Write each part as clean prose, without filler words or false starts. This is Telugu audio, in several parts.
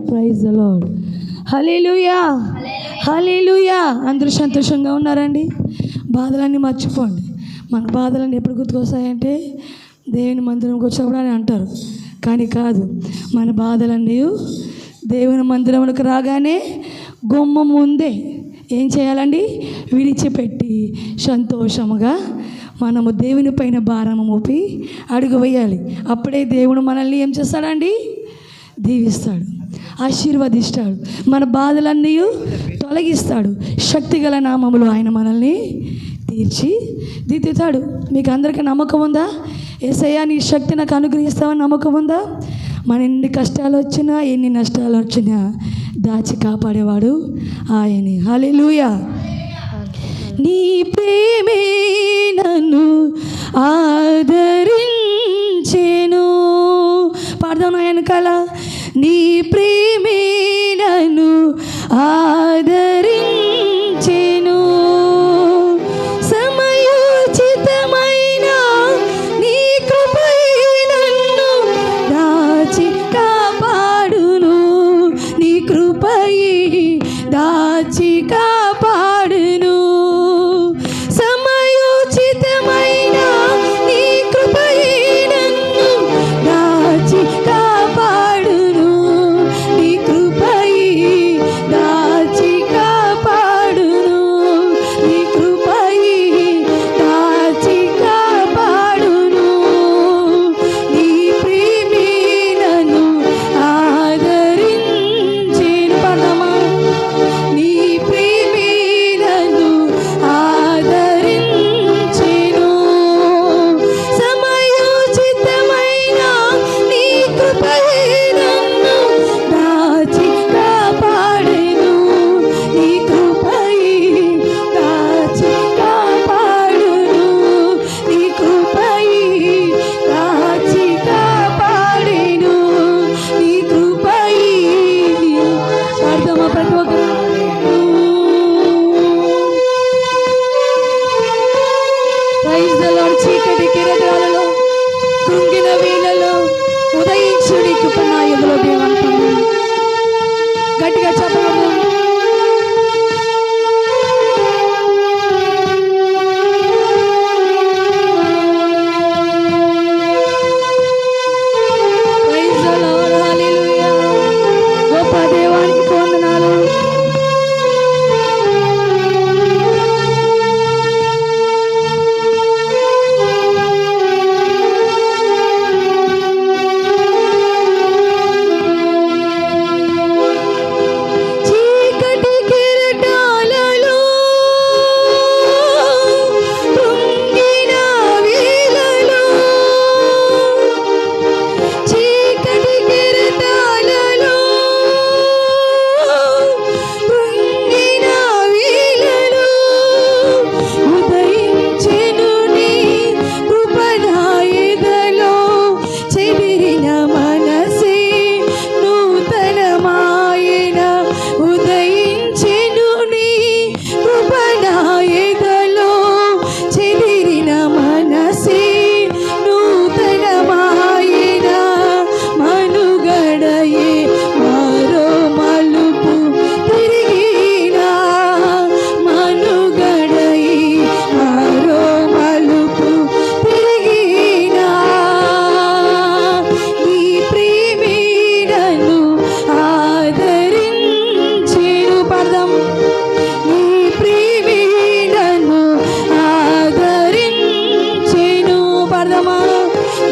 Praise the Lord. Hallelujah, hallelujah. అందరూ సంతోషంగా ఉన్నారండి? బాధలన్నీ మర్చిపోండి. మన బాధలన్నీ ఎప్పుడు గుర్తుకొస్తాయంటే దేవుని మందిరంకి వచ్చినప్పుడు అని అంటారు, కానీ కాదు. మన బాధలన్నీ దేవుని మందిరంలోకి రాగానే గుమ్మం ముందే ఏం చేయాలండి? విడిచిపెట్టి సంతోషముగా మనము దేవుని పైన భారము మోపి అడుగు వేయాలి. అప్పుడే దేవుడు మనల్ని ఏం చేస్తాడండి? దీవిస్తాడు, ఆశీర్వదిస్తాడు, మన బాధలన్నీ తొలగిస్తాడు. శక్తిగల నామములో ఆయన మనల్ని తీర్చిదిద్దుతాడు. మీకు అందరికీ నమ్మకం ఉందా? యేసయ్యా నీ శక్తి నాకు అనుగ్రహిస్తావని నమ్మకం ఉందా? మన ఎన్ని కష్టాలు వచ్చినా ఎన్ని నష్టాలు వచ్చినా దాచి కాపాడేవాడు ఆయనే. హల్లెలూయా. నీ ప్రేమే నన్ను ఆదరించెను. పాడదాం వెనకాల. నీ ప్రేమే నన్ను ఆదరించెను. సమయోచితమైన నీ కృపై నన్ను దాచి కాపాడును. నీ కృపై దాచి కాపాడును. సమయోచితమైన నీ కృపై నన్ను దాచి కాపాడును. నీ కృపై దాచి కాపాడును. నీ కృపై దాచి కాపాడును. నీ ప్రేమే నన్ను ఆదరించెను. పరమా నీ ప్రేమే నన్ను ఆదరించెను. సమయోచితమైన నీ కృపై నన్ను దాచి కాపాడెను. నీ కృపై దాచి కాపాడును. నీ కృపై దాచి కాపాడెను. నీ కృపై అర్థమా ప్రతి ఒక్కరు? Praise the Lord. చీకటి కిరటాలలో కృంగిన వేళలో ఉదయించుడి కృప నా ఎదులో దేవనుకున్నాను. గట్టిగా చెప్పగలరు. Praise the Lord. హల్లెలూయా. గొప్ప దేవానికి వందనాలు. చీకటి కిరటాలలో కృంగిన వేళలో, చీకటి కిరటాలలో కృంగిన వేళలో ఉదయించెను నీ కృప నా ఎదలో. చెదిరిన మనసే నూతనమాయెన. ఉదయించెను నీ కృప నా ఎదలో. చెదిరిన మనసే నూతనమాయెన. మనుగడయే మరో మలుపు తిరిగినా. మనుగడయే మరో మలుపు తిరిగినా. నీ ప్రేమే నన్ను ఆదరించెను. పదం. నీ ప్రేమే నన్ను ఆదరించెను. పదమా.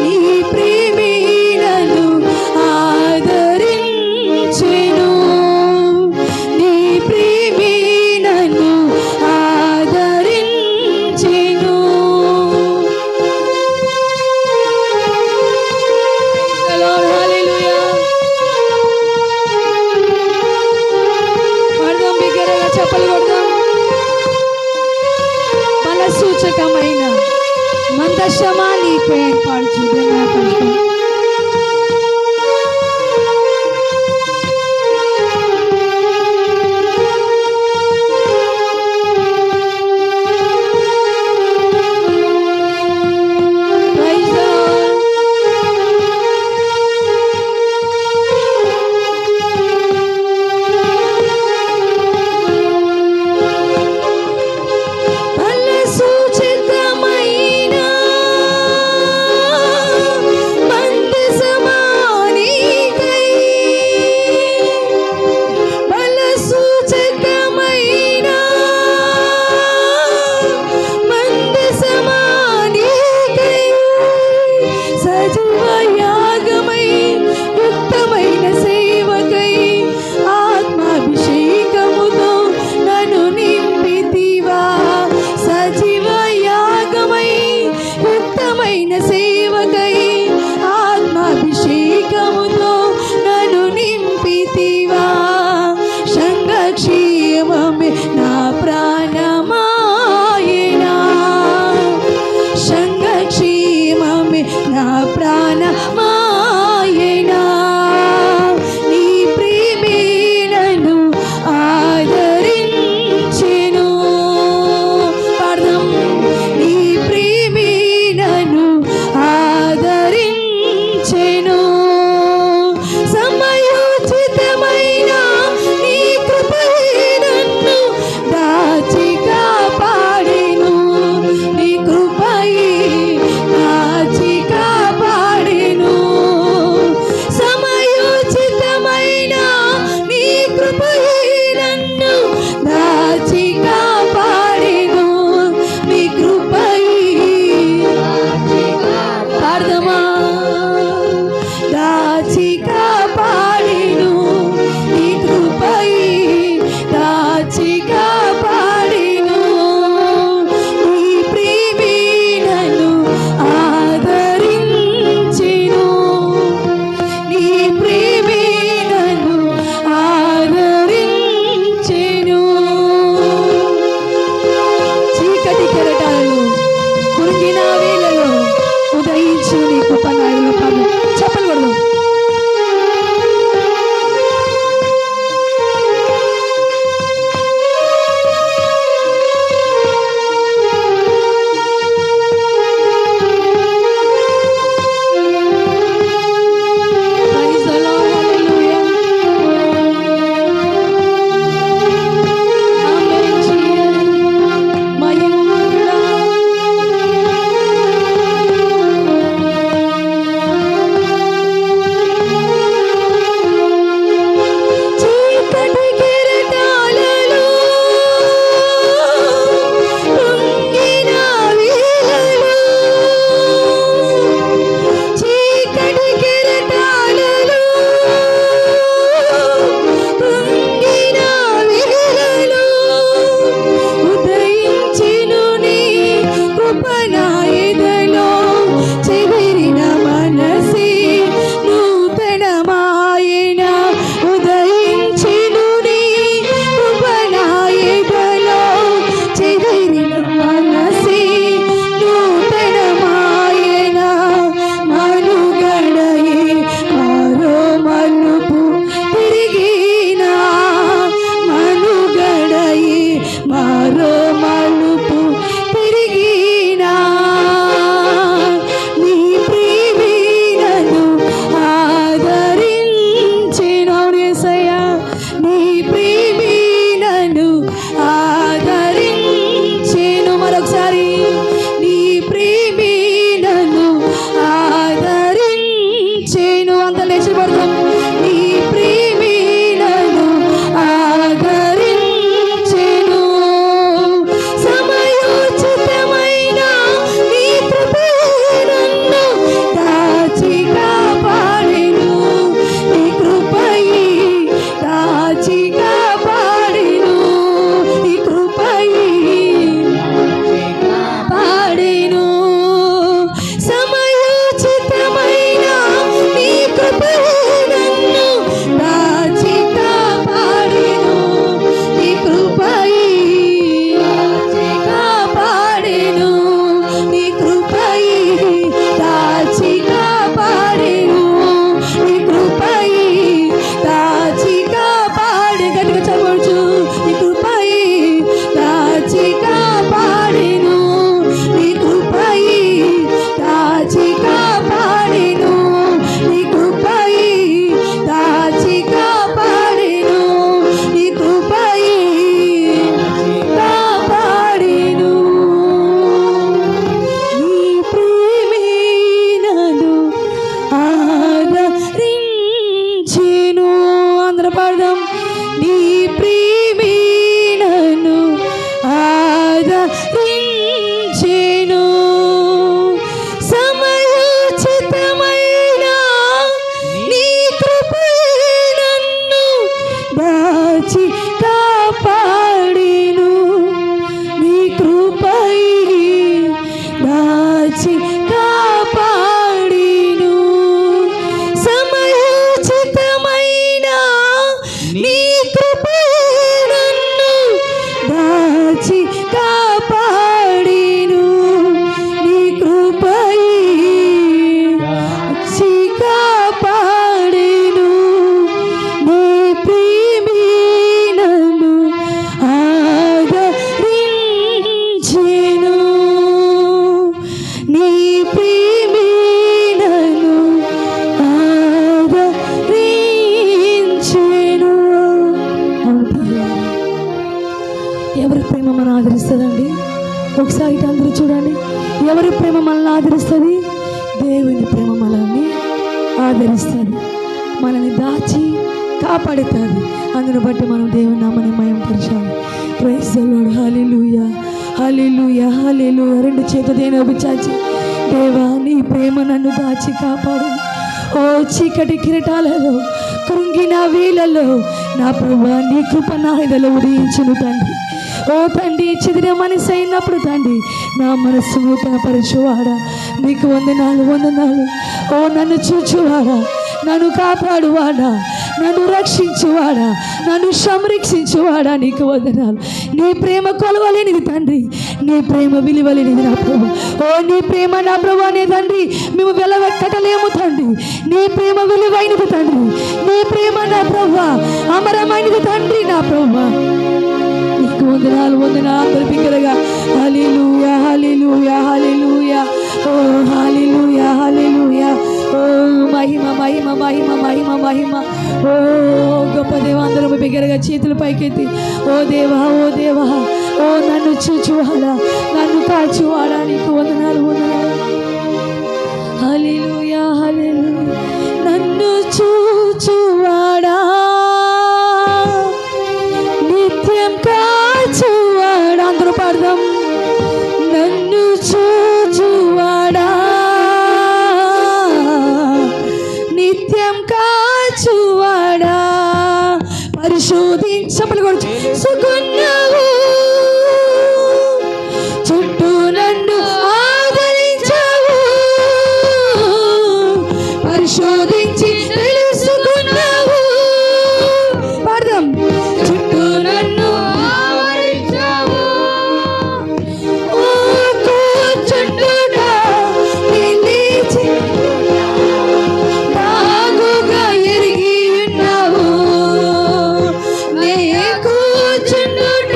నీ ప్రేమే నన్ను ఆదరించెను. నీ ప్రేమే నన్ను ఆదరించెను. Praise the Lord. Hallelujah. పాడదాం, బిగ్గరగా చప్పలు కొడదాం. బల సూచకమైన మందశమా నీకే పాడుచు దేవుని పరిశుద్ధ. Praise the Lord. నీ కృపే నన్ను దాచి కాపాడెను, నీ కృపై దాచి కాపాడెను, నీ ప్రేమే నన్ను ఆదరించెను, నీ ప్రేమే నన్ను ఆదరించెను. ఎవరి ప్రేమ మనం ఆదరిస్తుందండి? ఒకసారి ఇటు అందరూ చూడండి. ఎవరి ప్రేమ మనల్ని ఆదరిస్తుంది? దేవుని ప్రేమ మనల్ని ఆదరిస్తుంది, మనల్ని దాచి కాపాడుతుంది. అందును బట్టి మనం దేవుని నామని మహిమపరచాలి. Praise the Lord. Hallelujah, hallelujah, hallelujah. రెండు చేతులు దేని చాచి, దేవా నీ ప్రేమ నన్ను దాచి కాపాడు. ఓ చీకటి కిరీటాలలో, కృంగిన వేళల్లో నా ప్రభువా నీ కృప నా హృదయంలో ఉదయించును తండ్రి. ఓ తండ్రి, చెదిరే మనసు అయినప్పుడు తండ్రి నా మనస్సు నూతన పరచువాడా, నీకు వందనాలు, వందనాలు. ఓ నన్ను చూచువాడా, నన్ను కాపాడువాడా, నన్ను రక్షించువాడా, నన్ను సంరక్షించువాడా, నీకు వందనాలు. నీ ప్రేమ కొలవలేనిది తండ్రి, నీ ప్రేమ విలువలేనిది నా ప్రభు. ఓ నీ ప్రేమ నా ప్రభు అనే తండ్రి మేము వెలవెక్కటలేము తండ్రి. నీ ప్రేమ విలువైనది తండ్రి, నీ ప్రేమ నా ప్రభు అమరమైనది తండ్రి నా ప్రభు. నీకు వందనాలు, వందనాలు బిగ్గరగా హల్లెలూయా, హల్లెలూయా, హల్లెలూయా. ఓ హల్లెలూయా, హల్లెలూయా. ఓ మహిమ, మహిమ, మహిమ, మహిమ, మహిమ. ఓ గొప్ప దేవా, అందరూ బిగ్గరగా చేతులు పైకెత్తి ఓ దేవా, ఓ దేవా, ఓ నన్ను చూచువాడా, నన్ను కాచువాడా, నీకు వందనాలు, వందనాలు. హల్లెలూయా, హల్లెలూయా. నన్ను చూచువాడా, నిత్యం కాచువాడా, అందరూ పాడదాం. నన్ను చూచువాడా, నిత్యం కాచువాడా, పరిశోధించమని కూడా చేసుకున్నావు, చుట్టూ నన్ను ఆదరించావు, పరిశోధించి తెలుసుకున్నావు. పాడదాం. చుట్టూ నన్ను ఆదరించావు, ఓ కూర్చుండుట నిలిచి బాగుగా ఎరిగి ఉన్నావు, నే కూర్చుండుట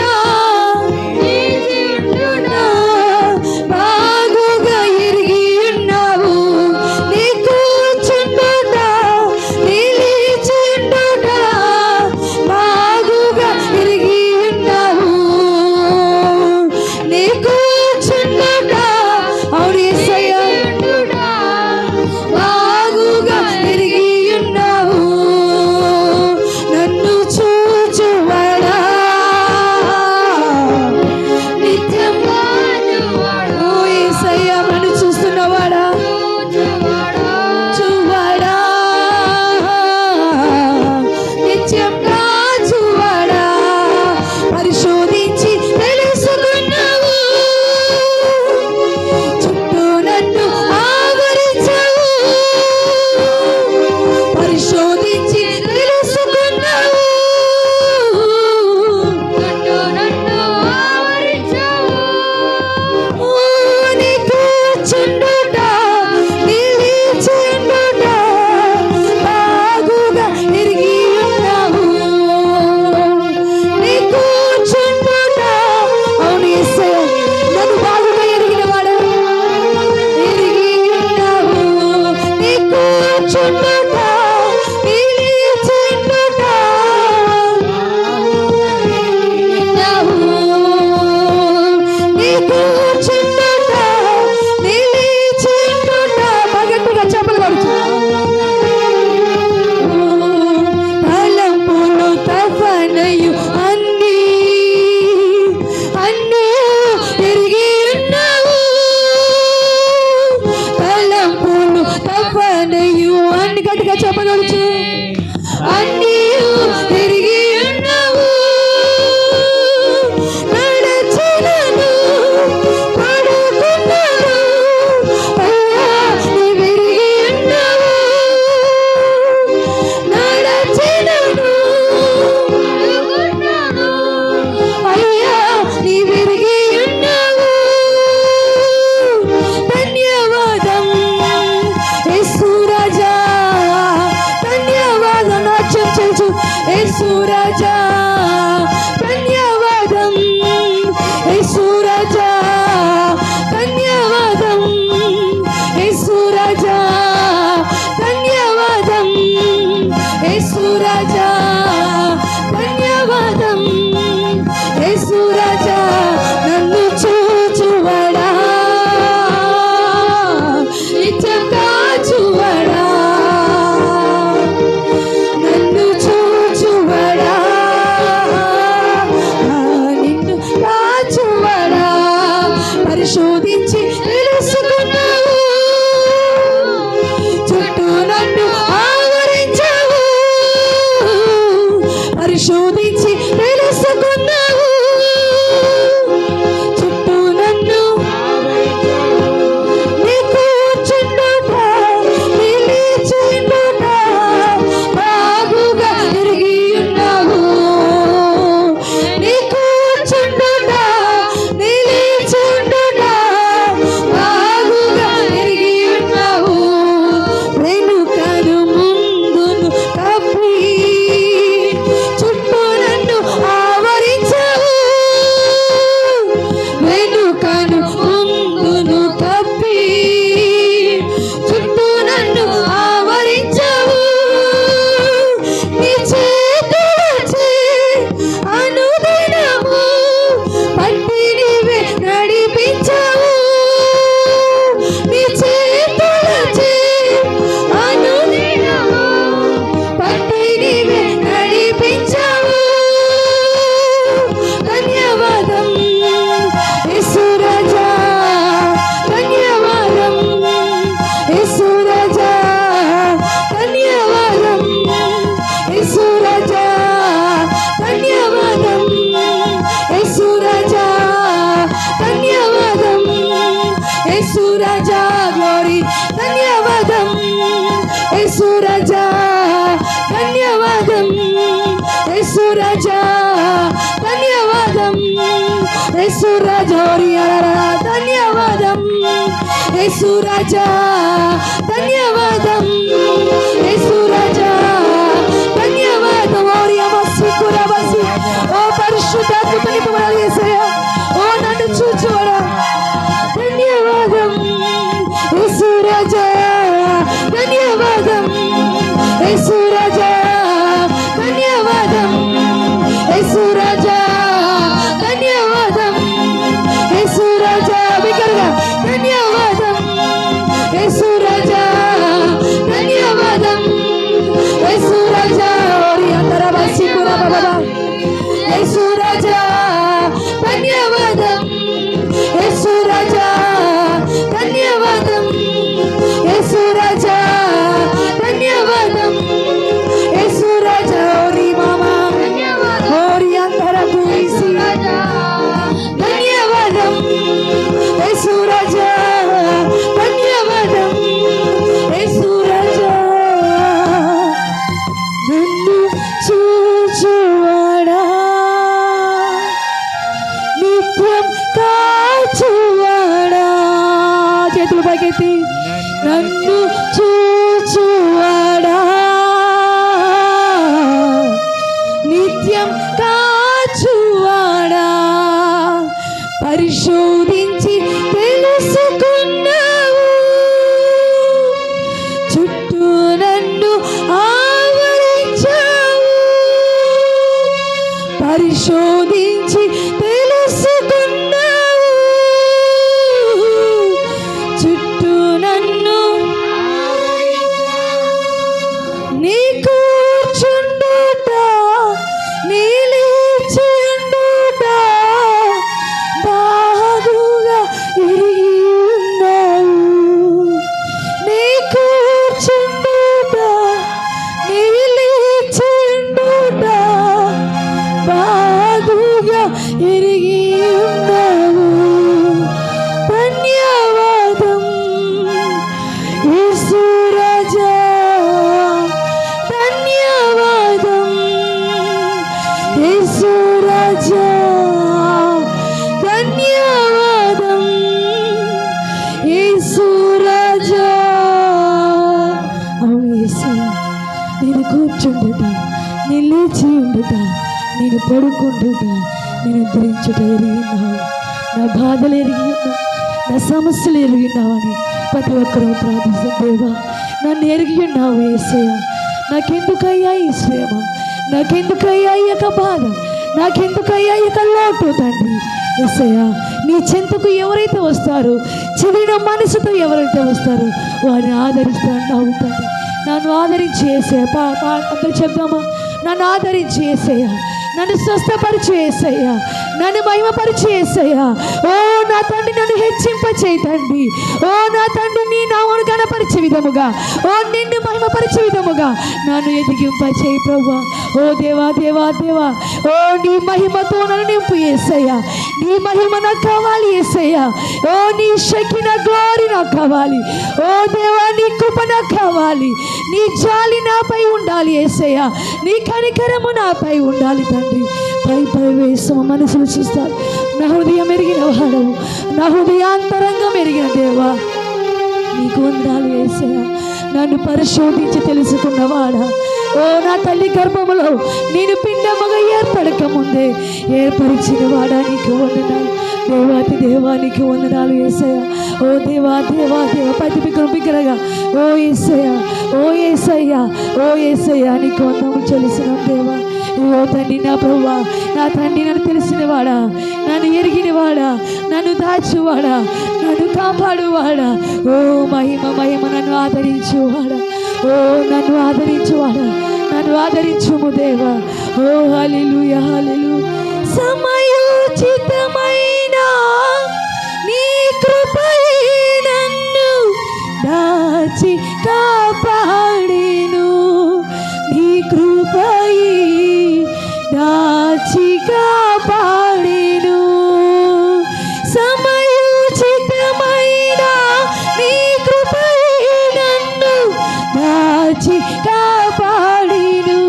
యేసు రాజా ధన్యవాదం, యేసు రాజా ధన్యవాదం, యేసు రాజా ధన్యవాదం, యేసు రాజా ధన్యవాదం, యేసు రాజా నన్ను చూచువాడా నిత్యం కాచువాడా, నన్ను చూచువాడా నిన్ను కాచువాడా, పరిశోధించి తెలుసుకున్నావు, చుట్టూ నన్ను ఆవరించావు, పరిశోధించి తెలుసుకున్నావు, చుట్టూ నన్ను నీ కూర్చుండుట నిలిచుండుట బాగుగా తిరిగి ఉన్నావు, నీ కూర్చుండుట నిలిచుండుట బాగుగా తిరిగి ఉన్నావు, వెనుకను ముందును కప్పి చుట్టూ నన్ను ఆవరించావు, వెనుకను ముందును కప్పి చుట్టూ నన్ను ఆవరించావు, నీ చేతులచే అనుదినము పట్టి నీవే నడిపించావు, నీ చేతులచే అనుదినము పట్టి నీవే నడిపించావు, ధన్యవాదం యేసు రాజా ధన్యవాదం, యేసు రాజా ధన్యవాదం, యేసు రాజా ధన్యవాదం, యేసు రాజా ధన్యవాదం, యేసు రాజా గ్లోరీ ధన్యవాదం, యేసు రాజా ధన్యవాదం, యేసు రాజా ధన్యవాదం, యేసు రాజా ధన్యవాదం, యేసు రాజా ధన్యవాదం, యేసు రాజా ధన్యవాదం, ఓరియమసికురబసి ఓ పరిశుద్ధాత్మ నింపబడాలి యేసయ్యా, ఓ నన్ను చూచువాడా ధన్యవాదం, యేసు రాజా ధన్యవాదం, యేసు రాజా ధన్యవాదం, యేసు రాజా ధన్యవాదం, యేసు రాజా బిగ్గరగా ధన్యవాదం, యేసు రాజా ధన్యవాదం, యేసు రాజా ఓరియమసికురబబా, యేసు రాజా ధన్యవాదం, యేసు రాజా ధన్యవాదం, యేసు రాజా ధన్యవాదం, యేసు రాజా ఓరి మామా ఓరి అందర గురిసి ధన్యవాదం, యేసు రాజా ధన్యవాదం, యేసు రాజా నన్ను చూచువాడా నిత్యం కాచువాడా, చేతులు పైకెత్తి నన్ను చూచువాడా నిత్యం కాచువాడా, పరిశోధించి తెలుసుకున్నావు, చుట్టూ నన్ను ఆవరించావు, పరిశోధించి తెలుసుకున్నావు, చుట్టూ నన్ను నీ కూర్చుండుట నిలిచుండుట బాగుగా ఇరిగి ఉన్నావు, నీ కూర్చుండుట నిలిచుండుట బాగుగా ఇరిగి ఉన్నావు, ధన్యవాదం యేసు రాజా ధన్యవాదం, యేసు రాజా ధన్యవాదం, యేసు రాజా. అవును యేసు, నేను కూర్చుండుట నిలిచి లేచి ఉండుట, నేను పడుకుంటుట, నేను నిద్రించుట ఎరిగినావు. నా బాధలు ఎరిగి ఉన్నావు, నా సమస్యలు ఎరిగి ఉన్నావని ప్రతి ఒక్కరూ ప్రార్థిస్తాం. దేవా, నన్ను ఎరిగి ఉన్నావు యేసయ్య. నాకెందుకయ్యా ఈ శ్రమ, నాకెందుకయ్యా ఈ యొక్క బాధ, నాకెందుకయ్యా ఈ యొక్క లోటు తండ్రి. యేసయ్య, నీ చెంతకు ఎవరైతే వస్తారో, చెడిన మనసుతో ఎవరైతే వస్తారో వారిని ఆదరిస్తాను తండ్రి. నన్ను ఆదరించి యేసయ్య. అందరూ చెప్దామా? నన్ను ఆదరించి యేసయ్య, నన్ను స్వస్థపరిచి యేసయ్య, నన్ను మహిమపరిచి యేసయ్య. ఓ నా తండ్రి, నన్ను హెచ్చింపచేయి తండ్రి. ఓ నా తండ్రి, నీ నామమును గణపరిచే విధముగా, ఓ నిన్ను మహిమపరిచే విధముగా నన్ను ఎదిగింపచేయి ప్రభువా. ఓ దేవా దేవా దేవా, ఓ నీ మహిమతో నన్ను నింపు యేసయ్య. నీ మహిమ నాకు కావాలి యేసయ్య. ఓ నీ శక్తి, నా గ్లోరీ నాకు కావాలి. ఓ దేవా, నీ కృప నాకు కావాలి. నీ జాలి నాపై ఉండాలి యేసయ్య. నీ కనికరము నాపై ఉండాలి తండ్రి. పై వేసము మనసులు చూస్తారు. నా హృదయం ఎరిగిన వాడవు, నా హృదయాంతరంగం ఎరిగిన దేవా, నీకు వందనాలు యేసయ్య. నన్ను పరిశోధించి తెలుసుకున్నవాడా, ఓ నా తల్లి గర్భములో నేను పిండముగా ఏర్పడక ముందే ఏర్పరిచిన వాడా, నీకు వందనాలు. దేవాతి దేవా, నీకు వందనాలు యేసయ్య. ఓ దేవా దేవా దేవా, ప్రతి బిగ్గరగా ఓ యేసయ్య, ఓ యేసయ్య, ఓ యేసయ్య, నీకు వందనము చెల్లిస్తున్నాం దేవా. ఓ తండ్రి, నా ప్రభువా, నా తండ్రి, నన్ను తెలిసినవాడా, నన్ను ఎరిగినవాడా, నన్ను దాచువాడా, నన్ను కాపాడువాడా, ఓ మహిమ మహిమ, నన్ను ఆదరించువాడా, ఓ నన్ను ఆదరించువాడా, నన్ను ఆదరించుము దేవా. ఓ హల్లెలూయా హల్లెలూయా. సమయోచితమైన నీ కృపయే నన్ను దాచి కాపాడెను. నీ కృపయే దాచి కాపాడెను. సమయోచితమైన నీ కృపయే నన్ను దాచి కాపాడెను.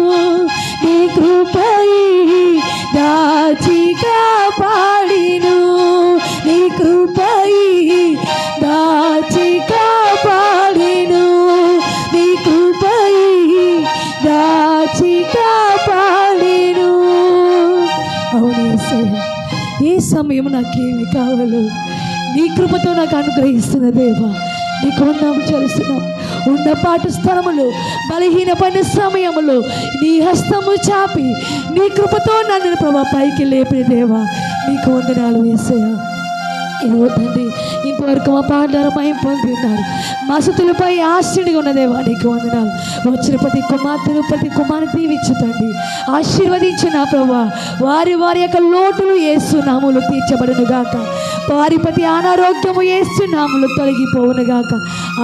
నీ కృపయే దాచి కాపాడెను. నీ కృపయే దాచి కాపాడెను. నీ కృపయే దాచి కాపాడెను. అవును యేసయ్య, ఏ సమయం నాకేమి కావాలో నీ కృపతో నాకు అనుగ్రహిస్తున్న దేవా, నీకు వందనాలు చెల్లిస్తున్నాం. ఉన్నపాటు స్థలములో, బలహీనపడిన సమయములో నీ హస్తము చాపి నీ కృపతో నన్ను ప్రభా పైకి లేపిన దేవా, నీకు వందనాలు యేసయ్య. ఇదిగో తండ్రి, ఇంతవరకు మా పాటలు మహిమ పొంది ఉన్నారు. మా స్తుతులపై ఆశ్చర్యంగా ఉన్న దేవా, నీకు వందనాలు. వచ్చిన ప్రతి కుమార్తెను, ప్రతి కుమారుని దీవించు తండ్రి, ఆశీర్వదించు నా ప్రభా. వారి వారి యొక్క లోటులు యేసు నామములో తీర్చబడును గాక. వారి ప్రతి అనారోగ్యము యేసు నామములో తొలగిపోవును గాక.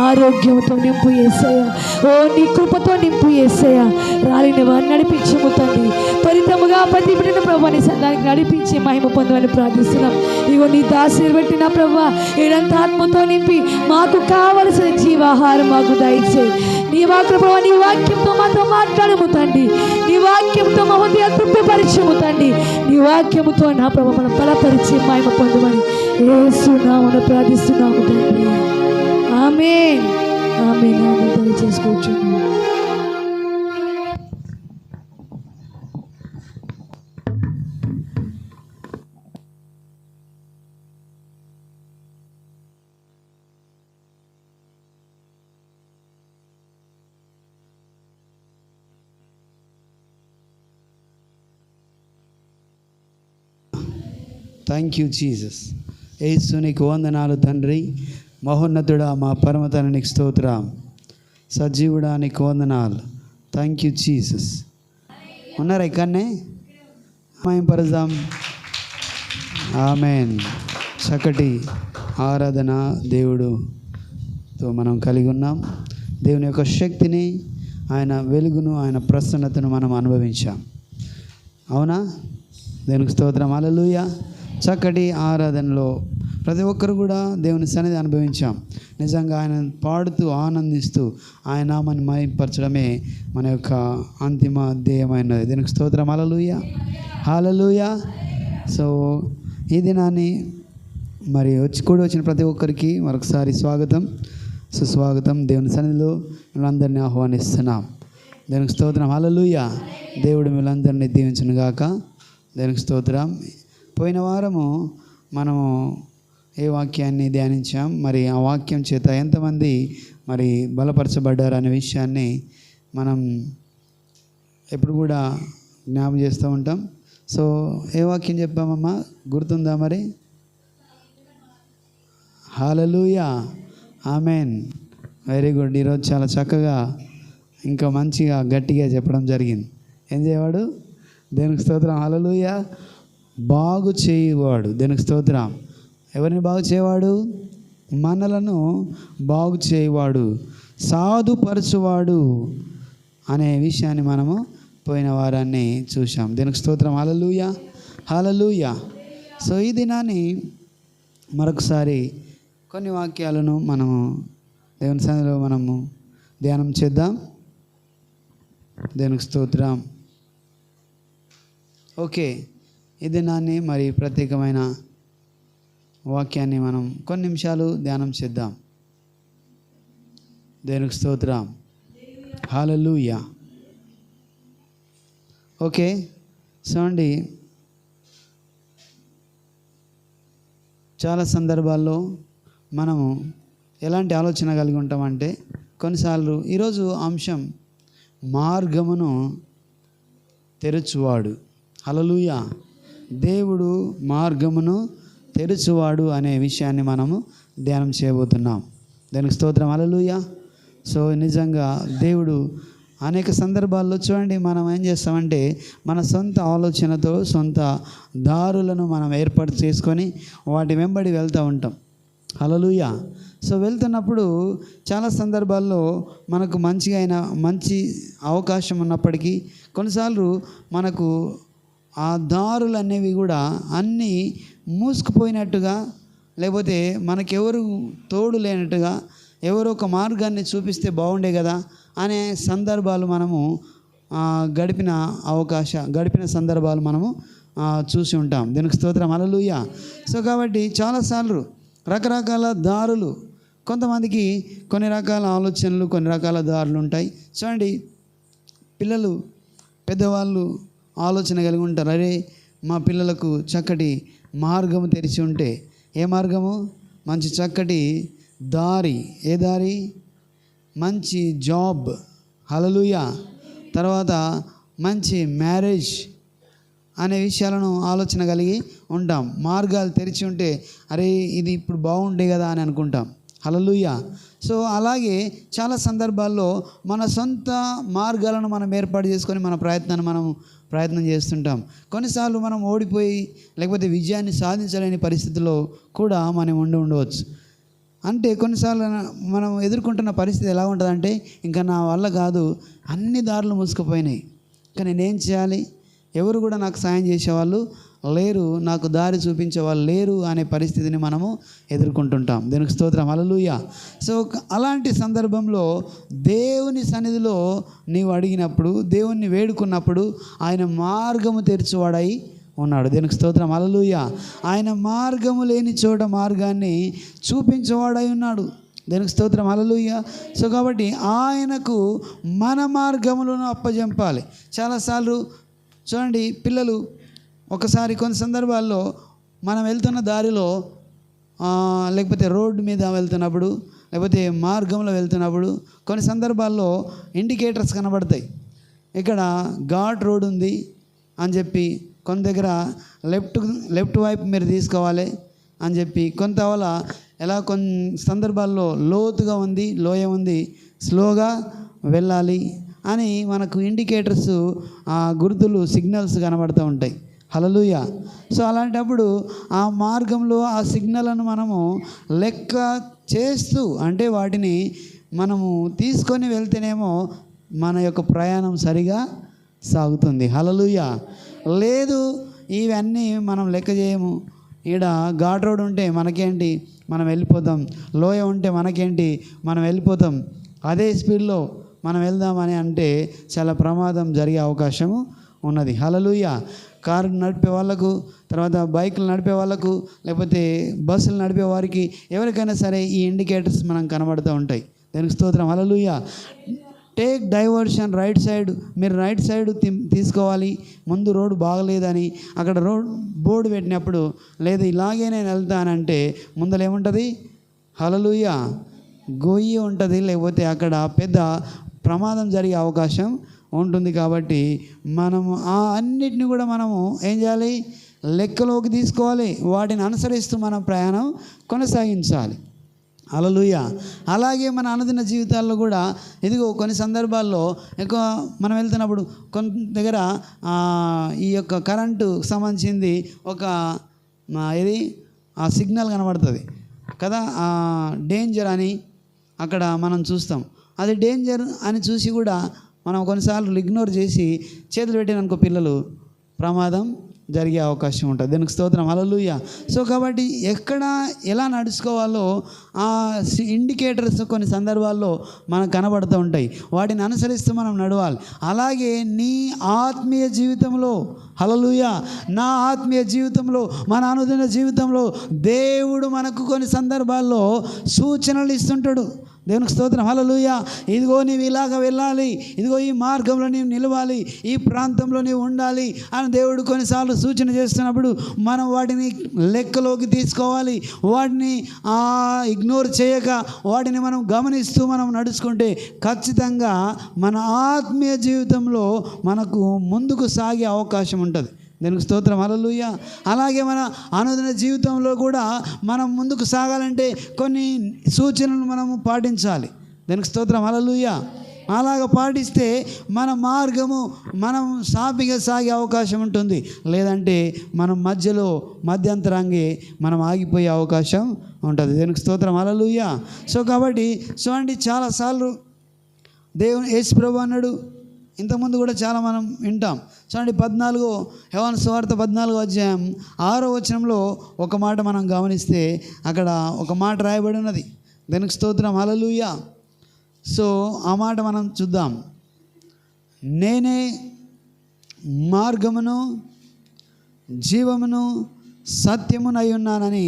ఆరోగ్యంతో నింపు యేసయ్య. ఓ నీ కృపతో నింపు యేసయ్య. రాలిన వారిని నడిపించుము తండ్రి. త్వరితముగా ప్రతి బిడ్డను ప్రభా నీ సంఘానికి నడిపించి మహిమ పొందమని ప్రార్థిస్తున్నాం. ఇగో నీ దాసిని పెట్టిన ప్రభా, ఏడంతా ఆత్మతో నింపి మాకు కావలసిన జీవాహారం మాకు దయచేయి. నీ వాక్య ప్రభా, నీ వాక్యంతో మాతో మాట్లాడము తండ్రి. నీ వాక్యంతో మా హృదయాలు తృప్తిపరచము తండ్రి. నీ వాక్యముతో నా ప్రభా మనం బలపరిచి మహిమ పొందమని యేసు నామమున ప్రార్థిస్తున్నాము తండ్రి. Amen amen amen. దయచేసుకోవచ్చు. Thank you Jesus. యేసు నీకు వందనాలు తండ్రి. మహోన్నతుడా, మా పరమ తండ్రి నీకు స్తోత్రం. సజీవుడా నీకు వందనాలు. Thank you Jesus. ఉన్నారా ఇక్కడనే? మహిమపరదాం. ఆమేన్. చక్కటి ఆరాధన దేవుడుతో మనం కలిగి ఉన్నాం. దేవుని యొక్క శక్తిని, ఆయన వెలుగును, ఆయన ప్రసన్నతను మనం అనుభవించాం. అవునా? దేవునికి స్తోత్రం. హల్లెలూయా. చక్కటి ఆరాధనలో ప్రతి ఒక్కరు కూడా దేవుని సన్నిధి అనుభవించాం. నిజంగా ఆయన పాడుతూ ఆనందిస్తూ ఆయన నామాన్ని మహిమపరచడమే మన యొక్క అంతిమ ధ్యేయమైనది. దీనికి స్తోత్రం. హల్లెలూయా హల్లెలూయా. సో ఈ దినాన్ని మరి వచ్చిన ప్రతి ఒక్కరికి మరొకసారి స్వాగతం, సుస్వాగతం. దేవుని సన్నిధిలో అందరినీ ఆహ్వానిస్తున్నాం. దేవునికి స్తోత్రం. హల్లెలూయా. దేవుడు మీరందరినీ దీవించును గాక. దేవునికి స్తోత్రం. పోయిన వారము మనము ఏ వాక్యాన్ని ధ్యానించాం, మరి ఆ వాక్యం చేత ఎంతమంది మరి బలపరచబడ్డారు అనే విషయాన్ని మనం ఎప్పుడు కూడా జ్ఞాపకం చేస్తూ ఉంటాం. సో ఏ వాక్యం చెప్పామమ్మా, గుర్తుందా మరి? Hallelujah, amen. Very good. ఈరోజు చాలా చక్కగా ఇంకా మంచిగా గట్టిగా చెప్పడం జరిగింది. ఏం చేయవాడు? దేవునికి స్తోత్రం. హల్లెలూయా. బాగు చేయవాడు. దేవునికి స్తోత్రం. ఎవరిని బాగు చేయవాడు? మనలను బాగు చేయవాడు, సాధుపరచువాడు అనే విషయాన్ని మనము పోయిన వారాన్ని చూసాం. దేవునికి స్తోత్రం. హల్లెలూయా, హల్లెలూయా. సో ఈ దినాన్ని మరొకసారి కొన్ని వాక్యాలను మనము దేవుని సన్నిధిలో మనము ధ్యానం చేద్దాం. దేవునికి స్తోత్రం. ఓకే, ఈ దినాన్ని మరి ప్రత్యేకమైన వాక్యాన్ని మనం కొన్ని నిమిషాలు ధ్యానం చేద్దాం. దేవునికి స్తోత్రం. హల్లెలూయా. ఓకే, సో అండి, చాలా సందర్భాల్లో మనము ఎలాంటి ఆలోచన కలిగి ఉంటామంటే, కొన్నిసార్లు ఈరోజు అంశం మార్గమును తెరుచువాడు. హల్లెలూయా. దేవుడు మార్గమును తెరుచువాడు అనే విషయాన్ని మనము ధ్యానం చేయబోతున్నాం. దానికి స్తోత్రం. హల్లెలూయా. సో నిజంగా దేవుడు అనేక సందర్భాల్లో చూడండి, మనం ఏం చేస్తామంటే మన సొంత ఆలోచనతో సొంత దారులను మనం ఏర్పాటు చేసుకొని వాటి వెంబడి వెళ్తూ ఉంటాం. హల్లెలూయా. సో వెళ్తున్నప్పుడు చాలా సందర్భాల్లో మనకు మంచి అవకాశం ఉన్నప్పటికీ కొన్నిసార్లు మనకు ఆ దారులు అనేవి కూడా అన్నీ మూసుకుపోయినట్టుగా, లేకపోతే మనకెవరు తోడు లేనట్టుగా, ఎవరో ఒక మార్గాన్ని చూపిస్తే బాగుండే కదా అనే సందర్భాలు మనము గడిపిన సందర్భాలు మనము చూసి ఉంటాం. దీనికి స్తోత్రం. హల్లెలూయా. సో కాబట్టి చాలాసార్లు రకరకాల దారులు, కొంతమందికి కొన్ని రకాల ఆలోచనలు, కొన్ని రకాల దారులు ఉంటాయి. చూడండి, పిల్లలు పెద్దవాళ్ళు ఆలోచన కలిగి ఉంటారు, అరే మా పిల్లలకు చక్కటి మార్గము తెరిచి ఉంటే. ఏ మార్గము? మంచి చక్కటి దారి. ఏ దారి? మంచి జాబ్. హల్లెలూయా. తర్వాత మంచి మ్యారేజ్ అనే విషయాలను ఆలోచన కలిగి ఉంటాం. మార్గాలు తెరిచి ఉంటే అరే ఇది ఇప్పుడు బాగుండే కదా అని అనుకుంటాం. హల్లెలూయా. సో అలాగే చాలా సందర్భాల్లో మన సొంత మార్గాలను మనం ఏర్పాటు చేసుకొని మన ప్రయత్నం చేస్తుంటాం. కొన్నిసార్లు మనం ఓడిపోయి లేకపోతే విజయాన్ని సాధించలేని పరిస్థితిలో కూడా మనం ఉండవచ్చు. అంటే కొన్నిసార్లు మనం ఎదుర్కొంటున్న పరిస్థితి ఎలా ఉంటుందంటే, ఇంకా నా వల్ల కాదు, అన్ని దారులు మూసుకుపోయినాయి, ఇంకా నేనేం చేయాలి, ఎవరు కూడా నాకు సాయం చేసేవాళ్ళు లేరు, నాకు దారి చూపించే వాళ్ళు లేరు అనే పరిస్థితిని మనము ఎదుర్కొంటుంటాం. దేవునికి స్తోత్రం. హల్లెలూయా. సో అలాంటి సందర్భంలో దేవుని సన్నిధిలో నీవు అడిగినప్పుడు, దేవుణ్ణి వేడుకున్నప్పుడు ఆయన మార్గము తెరిచేవాడై ఉన్నాడు. దేవునికి స్తోత్రం. హల్లెలూయా. ఆయన మార్గము లేని చోట మార్గాన్ని చూపించేవాడై ఉన్నాడు. దేవునికి స్తోత్రం. హల్లెలూయా. సో కాబట్టి ఆయనకు మన మార్గములను అప్పజెంపాలి. చాలాసార్లు చూడండి, పిల్లలు ఒకసారి కొన్ని సందర్భాల్లో మనం వెళ్తున్న దారిలో లేకపోతే రోడ్డు మీద వెళ్తున్నప్పుడు, లేకపోతే మార్గంలో వెళ్తున్నప్పుడు కొన్ని సందర్భాల్లో ఇండికేటర్స్ కనబడతాయి. ఇక్కడ ఘాట్ రోడ్ ఉంది అని చెప్పి, కొంత దగ్గర లెఫ్ట్ వైపు మీరు తీసుకోవాలి అని చెప్పి, కొంత వల్ల కొన్ని సందర్భాల్లో లోతుగా ఉంది, లోయ ఉంది, స్లోగా వెళ్ళాలి అని మనకు ఇండికేటర్స్, గుర్తులు, సిగ్నల్స్ కనబడుతూ ఉంటాయి. హల్లెలూయా. సో అలాంటప్పుడు ఆ మార్గంలో ఆ సిగ్నల్ను మనము లెక్క చేస్తూ, అంటే వాటిని మనము తీసుకొని వెళ్తేనేమో మన యొక్క ప్రయాణం సరిగా సాగుతుంది. హల్లెలూయా. లేదు, ఇవన్నీ మనం లెక్క చేయము, ఈడ ఘాట్ రోడ్ ఉంటే మనకేంటి, మనం వెళ్ళిపోతాం, లోయ ఉంటే మనకేంటి, మనం వెళ్ళిపోతాం, అదే స్పీడ్లో మనం వెళ్దామని అంటే చాలా ప్రమాదం జరిగే అవకాశము ఉన్నది. హల్లెలూయా. కారు నడిపే వాళ్ళకు, తర్వాత బైకులు నడిపే వాళ్ళకు, లేకపోతే బస్సులు నడిపే వారికి, ఎవరికైనా సరే ఈ ఇండికేటర్స్ మనం కనబడుతూ ఉంటాయి. దానికి స్తోత్రం. హల్లెలూయా. టేక్ డైవర్షన్ రైట్ సైడ్, మీరు రైట్ సైడ్ తీసుకోవాలి, ముందు రోడ్డు బాగలేదని అక్కడ బోర్డు పెట్టినప్పుడు, లేదా ఇలాగే నేను వెళ్తానంటే ముందర ఏముంటుంది? హల్లెలూయా, గొయ్యి ఉంటుంది, లేకపోతే అక్కడ పెద్ద ప్రమాదం జరిగే అవకాశం ఉంటుంది. కాబట్టి మనము ఆ అన్నిటిని కూడా మనము ఏం చేయాలి? లెక్కలోకి తీసుకోవాలి. వాటిని అనుసరిస్తూ మనం ప్రయాణం కొనసాగించాలి. హల్లెలూయా. అలాగే మన అనుదిన జీవితాల్లో కూడా ఇదిగో కొన్ని సందర్భాల్లో ఎక్కువ మనం వెళ్తున్నప్పుడు కొంత దగ్గర ఈ యొక్క కరెంటు సంబంధించింది ఒక ఇది సిగ్నల్ కనబడుతుంది కదా, డేంజర్ అని అక్కడ మనం చూస్తాం. అది డేంజర్ అని చూసి కూడా మనం కొన్నిసార్లు ఇగ్నోర్ చేసి చేతులు పెట్టిననుకో పిల్లలు, ప్రమాదం జరిగే అవకాశం ఉంటుంది. దీనికి స్తోత్రం, హల్లెలూయా. సో కాబట్టి ఎక్కడ ఎలా నడుచుకోవాలో ఆ ఇండికేటర్స్ కొన్ని సందర్భాల్లో మనకు కనబడుతూ ఉంటాయి. వాటిని అనుసరిస్తూ మనం నడవాలి. అలాగే నీ ఆత్మీయ జీవితంలో, హల్లెలూయా, నా ఆత్మీయ జీవితంలో, మన అనుదిన జీవితంలో దేవుడు మనకు కొన్ని సందర్భాల్లో సూచనలు ఇస్తుంటాడు. దేవునికి స్తోత్రం, హల్లెలూయా. ఇదిగో నీవు ఇలాగ వెళ్ళాలి, ఇదిగో ఈ మార్గంలో నీవు నిలవాలి, ఈ ప్రాంతంలో నీవు ఉండాలి అని దేవుడు కొన్నిసార్లు సూచన చేస్తున్నప్పుడు మనం వాటిని లెక్కలోకి తీసుకోవాలి. వాటిని ఇగ్నోర్ చేయక వాటిని మనం గమనిస్తూ మనం నడుచుకుంటే ఖచ్చితంగా మన ఆత్మీయ జీవితంలో మనకు ముందుకు సాగే అవకాశం ఉంటుంది. దీనికి స్తోత్రం, హల్లెలూయా. అలాగే మన అనుదిన జీవితంలో కూడా మనం ముందుకు సాగాలంటే కొన్ని సూచనలు మనము పాటించాలి. దీనికి స్తోత్రం, హల్లెలూయా. అలాగ పాటిస్తే మన మార్గము మనం సాఫీగా సాగే అవకాశం ఉంటుంది. లేదంటే మనం మధ్యంతరంగా మనం ఆగిపోయే అవకాశం ఉంటుంది. దీనికి స్తోత్రం, హల్లెలూయా. సో కాబట్టి చూడండి, చాలాసార్లు దేవుని యేసు ప్రభువు అన్నాడు, ఇంతకుముందు కూడా చాలా మనం వింటాం. చూడండి, యోహాను సువార్త 14వ అధ్యాయం 6వ వచనంలో ఒక మాట మనం గమనిస్తే అక్కడ ఒక మాట రాయబడి ఉన్నది. దీనికి స్తోత్రం, హల్లెలూయా. సో ఆ మాట మనం చూద్దాం. నేనే మార్గమును జీవమును సత్యమునై ఉన్నానని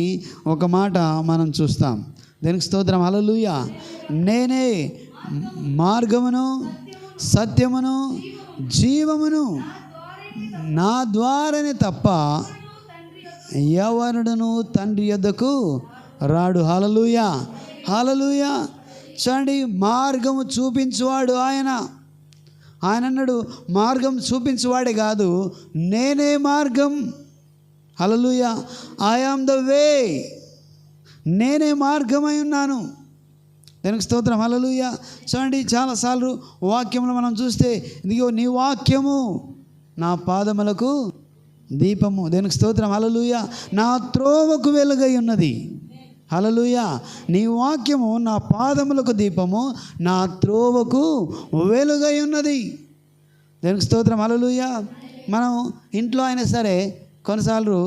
ఒక మాట మనం చూస్తాం. దీనికి స్తోత్రం, హల్లెలూయా. నేనే మార్గమును సత్యమును జీవమును, నా ద్వారానే తప్ప ఎవరుడును తండ్రి యొద్దకు రాడు. హల్లెలూయా, హల్లెలూయా. చూడండి, మార్గము చూపించువాడు ఆయన అన్నాడు. మార్గం చూపించువాడే కాదు, నేనే మార్గం. హల్లెలూయా. ఐ యామ్ ద వే, నేనే మార్గమై ఉన్నాను. దానికి స్తోత్రం, హల్లెలూయా. చూడండి, చాలాసార్లు వాక్యంలో మనం చూస్తే ఇదిగో నీ వాక్యము నా పాదములకు దీపము. దానికి స్తోత్రం, హల్లెలూయా. నా త్రోవకు వెలుగై ఉన్నది. హల్లెలూయా. నీ వాక్యము నా పాదములకు దీపము, నా త్రోవకు వెలుగై ఉన్నది. దానికి స్తోత్రం, హల్లెలూయా. మనం ఇంట్లో అయినా సరే కొన్నిసార్లు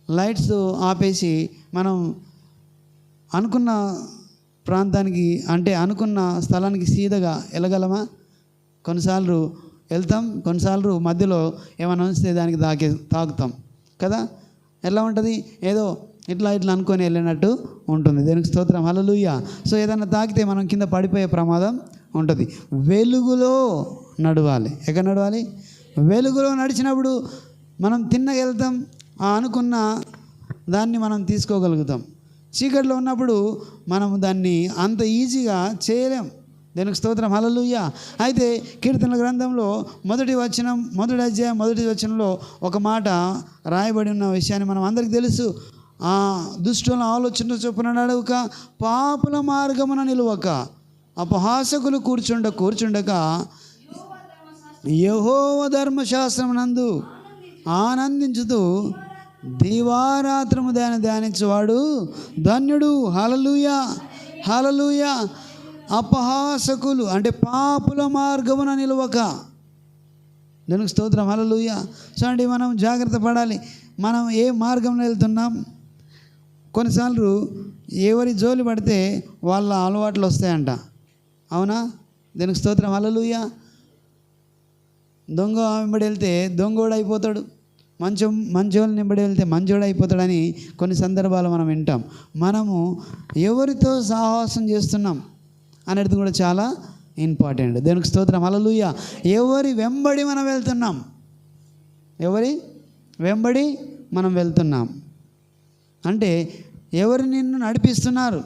లైట్స్ ఆపేసి మనం అనుకున్న ప్రాంతానికి అంటే అనుకున్న స్థలానికి సీదగా వెళ్ళగలమా? కొన్నిసార్లు వెళ్తాం, కొన్నిసార్లు మధ్యలో ఏమైనా ఉంచితే దానికి తాకుతాం కదా. ఎలా ఉంటుంది? ఏదో ఇట్లా అనుకొని వెళ్ళినట్టు ఉంటుంది. దేనికి స్తోత్రం, హల్లెలూయా. సో ఏదైనా తాకితే మనం కింద పడిపోయే ప్రమాదం ఉంటుంది. వెలుగులో నడవాలి. ఎక్కడ నడవాలి? వెలుగులో నడిచినప్పుడు మనం తిన్నగా వెళ్తాం, అనుకున్న దాన్ని మనం తీసుకోగలుగుతాం. చీకట్లో ఉన్నప్పుడు మనం దాన్ని అంత ఈజీగా చేయలేం. దీనికి స్తోత్రం, హల్లెలూయా. అయితే కీర్తనల గ్రంథంలో మొదటి అధ్యాయం 1వ వచనంలో ఒక మాట రాయబడి ఉన్న విషయాన్ని మనం అందరికీ తెలుసు. దుష్టుల ఆలోచన చొప్పున నడవక, పాపుల మార్గమున నిలువక, అపహాసకులు కూర్చుండక యెహోవా ధర్మశాస్త్రమునందు ఆనందించుతూ దివారాత్రము ధ్యానించువాడు ధన్యుడు. హల్లెలూయా, హల్లెలూయా. అపహాసకులు అంటే పాపుల మార్గమున నిలవక. దానికి స్తోత్రం, హల్లెలూయా. చూడండి, మనం జాగ్రత్త పడాలి. మనం ఏ మార్గంలో వెళ్తున్నాం? కొన్నిసార్లు ఎవరి జోలి పడితే వాళ్ళ అలవాట్లు వస్తాయంట, అవునా? దానికి స్తోత్రం, హల్లెలూయా. దొంగ వెంబడి వెళ్తే దొంగోడు అయిపోతాడు, మంచోళ్ళు నింబడి వెళ్తే మంచోడు అయిపోతాడని కొన్ని సందర్భాలు మనం వింటాం. మనము ఎవరితో సాహసం చేస్తున్నాం అనేది కూడా చాలా ఇంపార్టెంట్. దేవునికి స్తోత్రం. హల్లెలూయా. ఎవరి వెంబడి మనం వెళ్తున్నాం? ఎవరి వెంబడి మనం వెళ్తున్నాం అంటే ఎవరు నిన్ను నడిపిస్తున్నారు?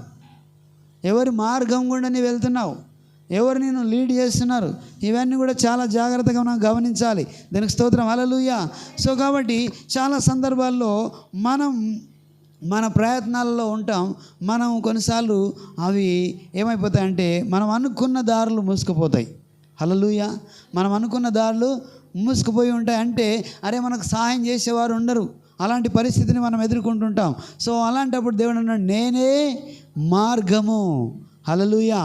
ఎవరి మార్గం గుండా నీ వెళ్తున్నావు? ఎవరు నిన్ను లీడ్ చేస్తున్నారు? ఇవన్నీ కూడా చాలా జాగ్రత్తగా మనం గమనించాలి. దానికి స్తోత్రం. హల్లెలూయా. సో కాబట్టి చాలా సందర్భాల్లో మనం మన ప్రయత్నాలలో ఉంటాం. మనం కొన్నిసార్లు అవి ఏమైపోతాయంటే మనం అనుకున్న దారులు మూసుకుపోతాయి. హల్లెలూయా. మనం అనుకున్న దారులు మూసుకుపోయి ఉంటాయి. అంటే అరే మనకు సహాయం చేసేవారు ఉండరు, అలాంటి పరిస్థితిని మనం ఎదుర్కొంటుంటాం. సో అలాంటప్పుడు దేవుడు అన్నాడు, నేనే మార్గము. హల్లెలూయా.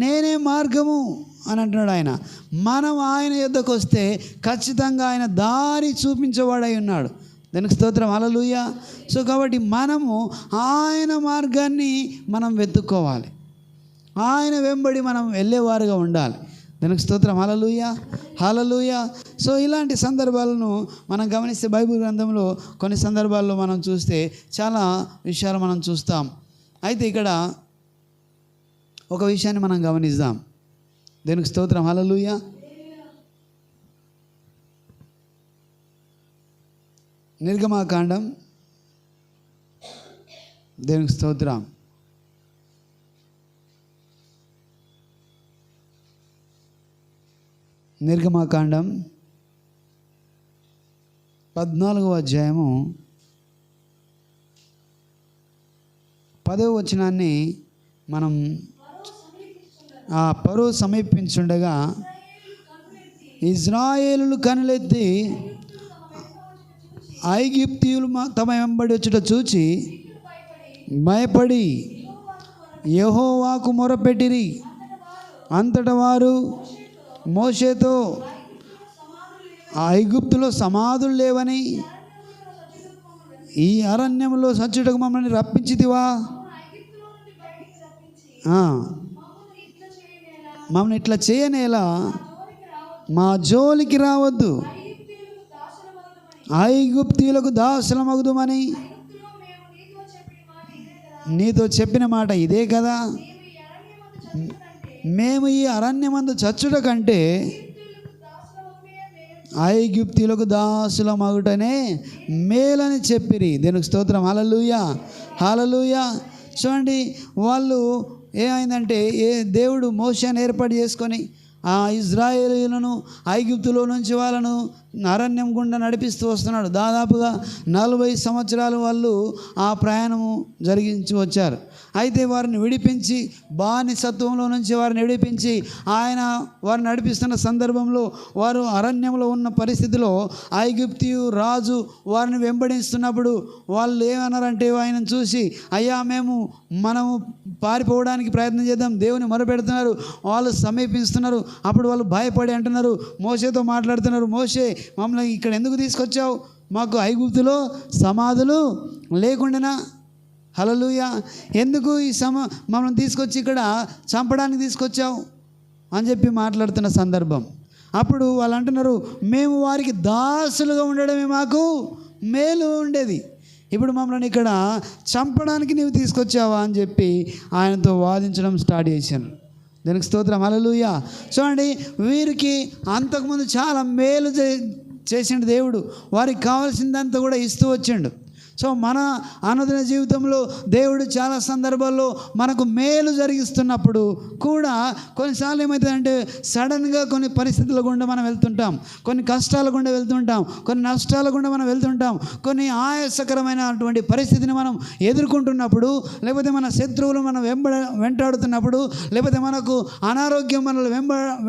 నేనే మార్గము అని అంటున్నాడు ఆయన. మనం ఆయన యొద్దకు వస్తే ఖచ్చితంగా ఆయన దారి చూపించేవాడై ఉన్నాడు. దానికి స్తోత్రం. హల్లెలూయా. సో కాబట్టి మనము ఆయన మార్గాన్ని మనం వెతుక్కోవాలి. ఆయన వెంబడి మనం వెళ్ళేవారుగా ఉండాలి. దానికి స్తోత్రం. హల్లెలూయా. హల్లెలూయా. సో ఇలాంటి సందర్భాలను మనం గమనిస్తే బైబిల్ గ్రంథంలో కొన్ని సందర్భాల్లో మనం చూస్తే చాలా విషయాలు మనం చూస్తాం. అయితే ఇక్కడ ఒక విషయాన్ని మనం గమనిద్దాం. దేవునికి స్తోత్రం. హల్లెలూయా. నిర్గమాకాండం, దేవునికి స్తోత్రం, నిర్గమాకాండం 14వ అధ్యాయము 10వ వచనాన్ని మనం పరో సమీపించుండగా ఇజ్రాయేలులు కనులెత్తి ఐగుప్తీయులు తమ వెంబడి వచ్చుట చూచి భయపడి యెహోవాకు మొరపెట్టిరి. అంతట వారు మోషేతో ఐగుప్తులో సమాధులు లేవని ఈ అరణ్యంలో సచ్చుటకు మమ్మల్ని రప్పించితివా? మమ్మల్ని ఇట్లా చేయనేలా, మా జోలికి రావద్దు, ఐగుప్తీయులకు దాసులమగుదుమని నీతో చెప్పిన మాట ఇదే కదా. మేము ఈ అరణ్యమందు చచ్చుట కంటే ఐగుప్తీయులకు దాసులమగుటనే మేలని చెప్పిరి. దీనికి స్తోత్రం. హల్లెలూయా. హల్లెలూయా. చూడండి, వాళ్ళు ఏమైందంటే దేవుడు మోషేని ఏర్పాటు చేసుకొని ఆ ఇజ్రాయేలీయులను ఐగుప్తులో నుంచి వాళ్ళను అరణ్యం గుండా నడిపిస్తూ వస్తున్నాడు. దాదాపుగా 40 సంవత్సరాలు వాళ్ళు ఆ ప్రయాణము జరిగించి వచ్చారు. అయితే వారిని విడిపించి, బానిసత్వంలో నుంచి వారిని విడిపించి ఆయన వారిని నడిపిస్తున్న సందర్భంలో వారు అరణ్యంలో ఉన్న పరిస్థితిలో ఐగుప్తీయు రాజు వారిని వెంబడిస్తున్నప్పుడు వాళ్ళు ఏమన్నారంటే ఆయనను చూసి, అయ్యా మనము పారిపోవడానికి ప్రయత్నం చేద్దాం, దేవుని మొరపెడుతున్నారు. వాళ్ళు సమీపిస్తున్నారు. అప్పుడు వాళ్ళు భయపడి అంటున్నారు, మోషేతో మాట్లాడుతున్నారు, మోషే మమ్మల్ని ఇక్కడ ఎందుకు తీసుకొచ్చావు? మాకు ఐగుప్తులో సమాధులు లేకుండానా? హల్లెలూయా. ఎందుకు ఈ మమ్మల్ని తీసుకొచ్చి ఇక్కడ చంపడానికి తీసుకొచ్చావు అని చెప్పి మాట్లాడుతున్న సందర్భం. అప్పుడు వాళ్ళు అంటున్నారు, మేము వారికి దాసులుగా ఉండడమే మాకు మేలు ఉండేది, ఇప్పుడు మమ్మల్ని ఇక్కడ చంపడానికి నీవు తీసుకొచ్చావా అని చెప్పి ఆయనతో వాదించడం స్టార్ట్ చేశాను. దానికి స్తోత్రం. హల్లెలూయా. చూడండి, వీరికి అంతకుముందు చాలా మేలు చేసిండు దేవుడు. వారికి కావాల్సిందంతా కూడా ఇస్తూ వచ్చిండు. సో మన అనుదిన జీవితంలో దేవుడు చాలా సందర్భాల్లో మనకు మేలు జరిగిస్తున్నప్పుడు కూడా కొన్నిసార్లు ఏమవుతుందంటే సడన్గా కొన్ని పరిస్థితుల గుండా మనం వెళ్తుంటాం, కొన్ని కష్టాల గుండా వెళ్తుంటాం, కొన్ని నష్టాల గుండా మనం వెళ్తుంటాం, కొన్ని ఆయాసకరమైనటువంటి పరిస్థితిని మనం ఎదుర్కొంటున్నప్పుడు, లేకపోతే మన శత్రువులు మనం వెంటాడుతున్నప్పుడు, లేకపోతే మనకు అనారోగ్యం మనల్ని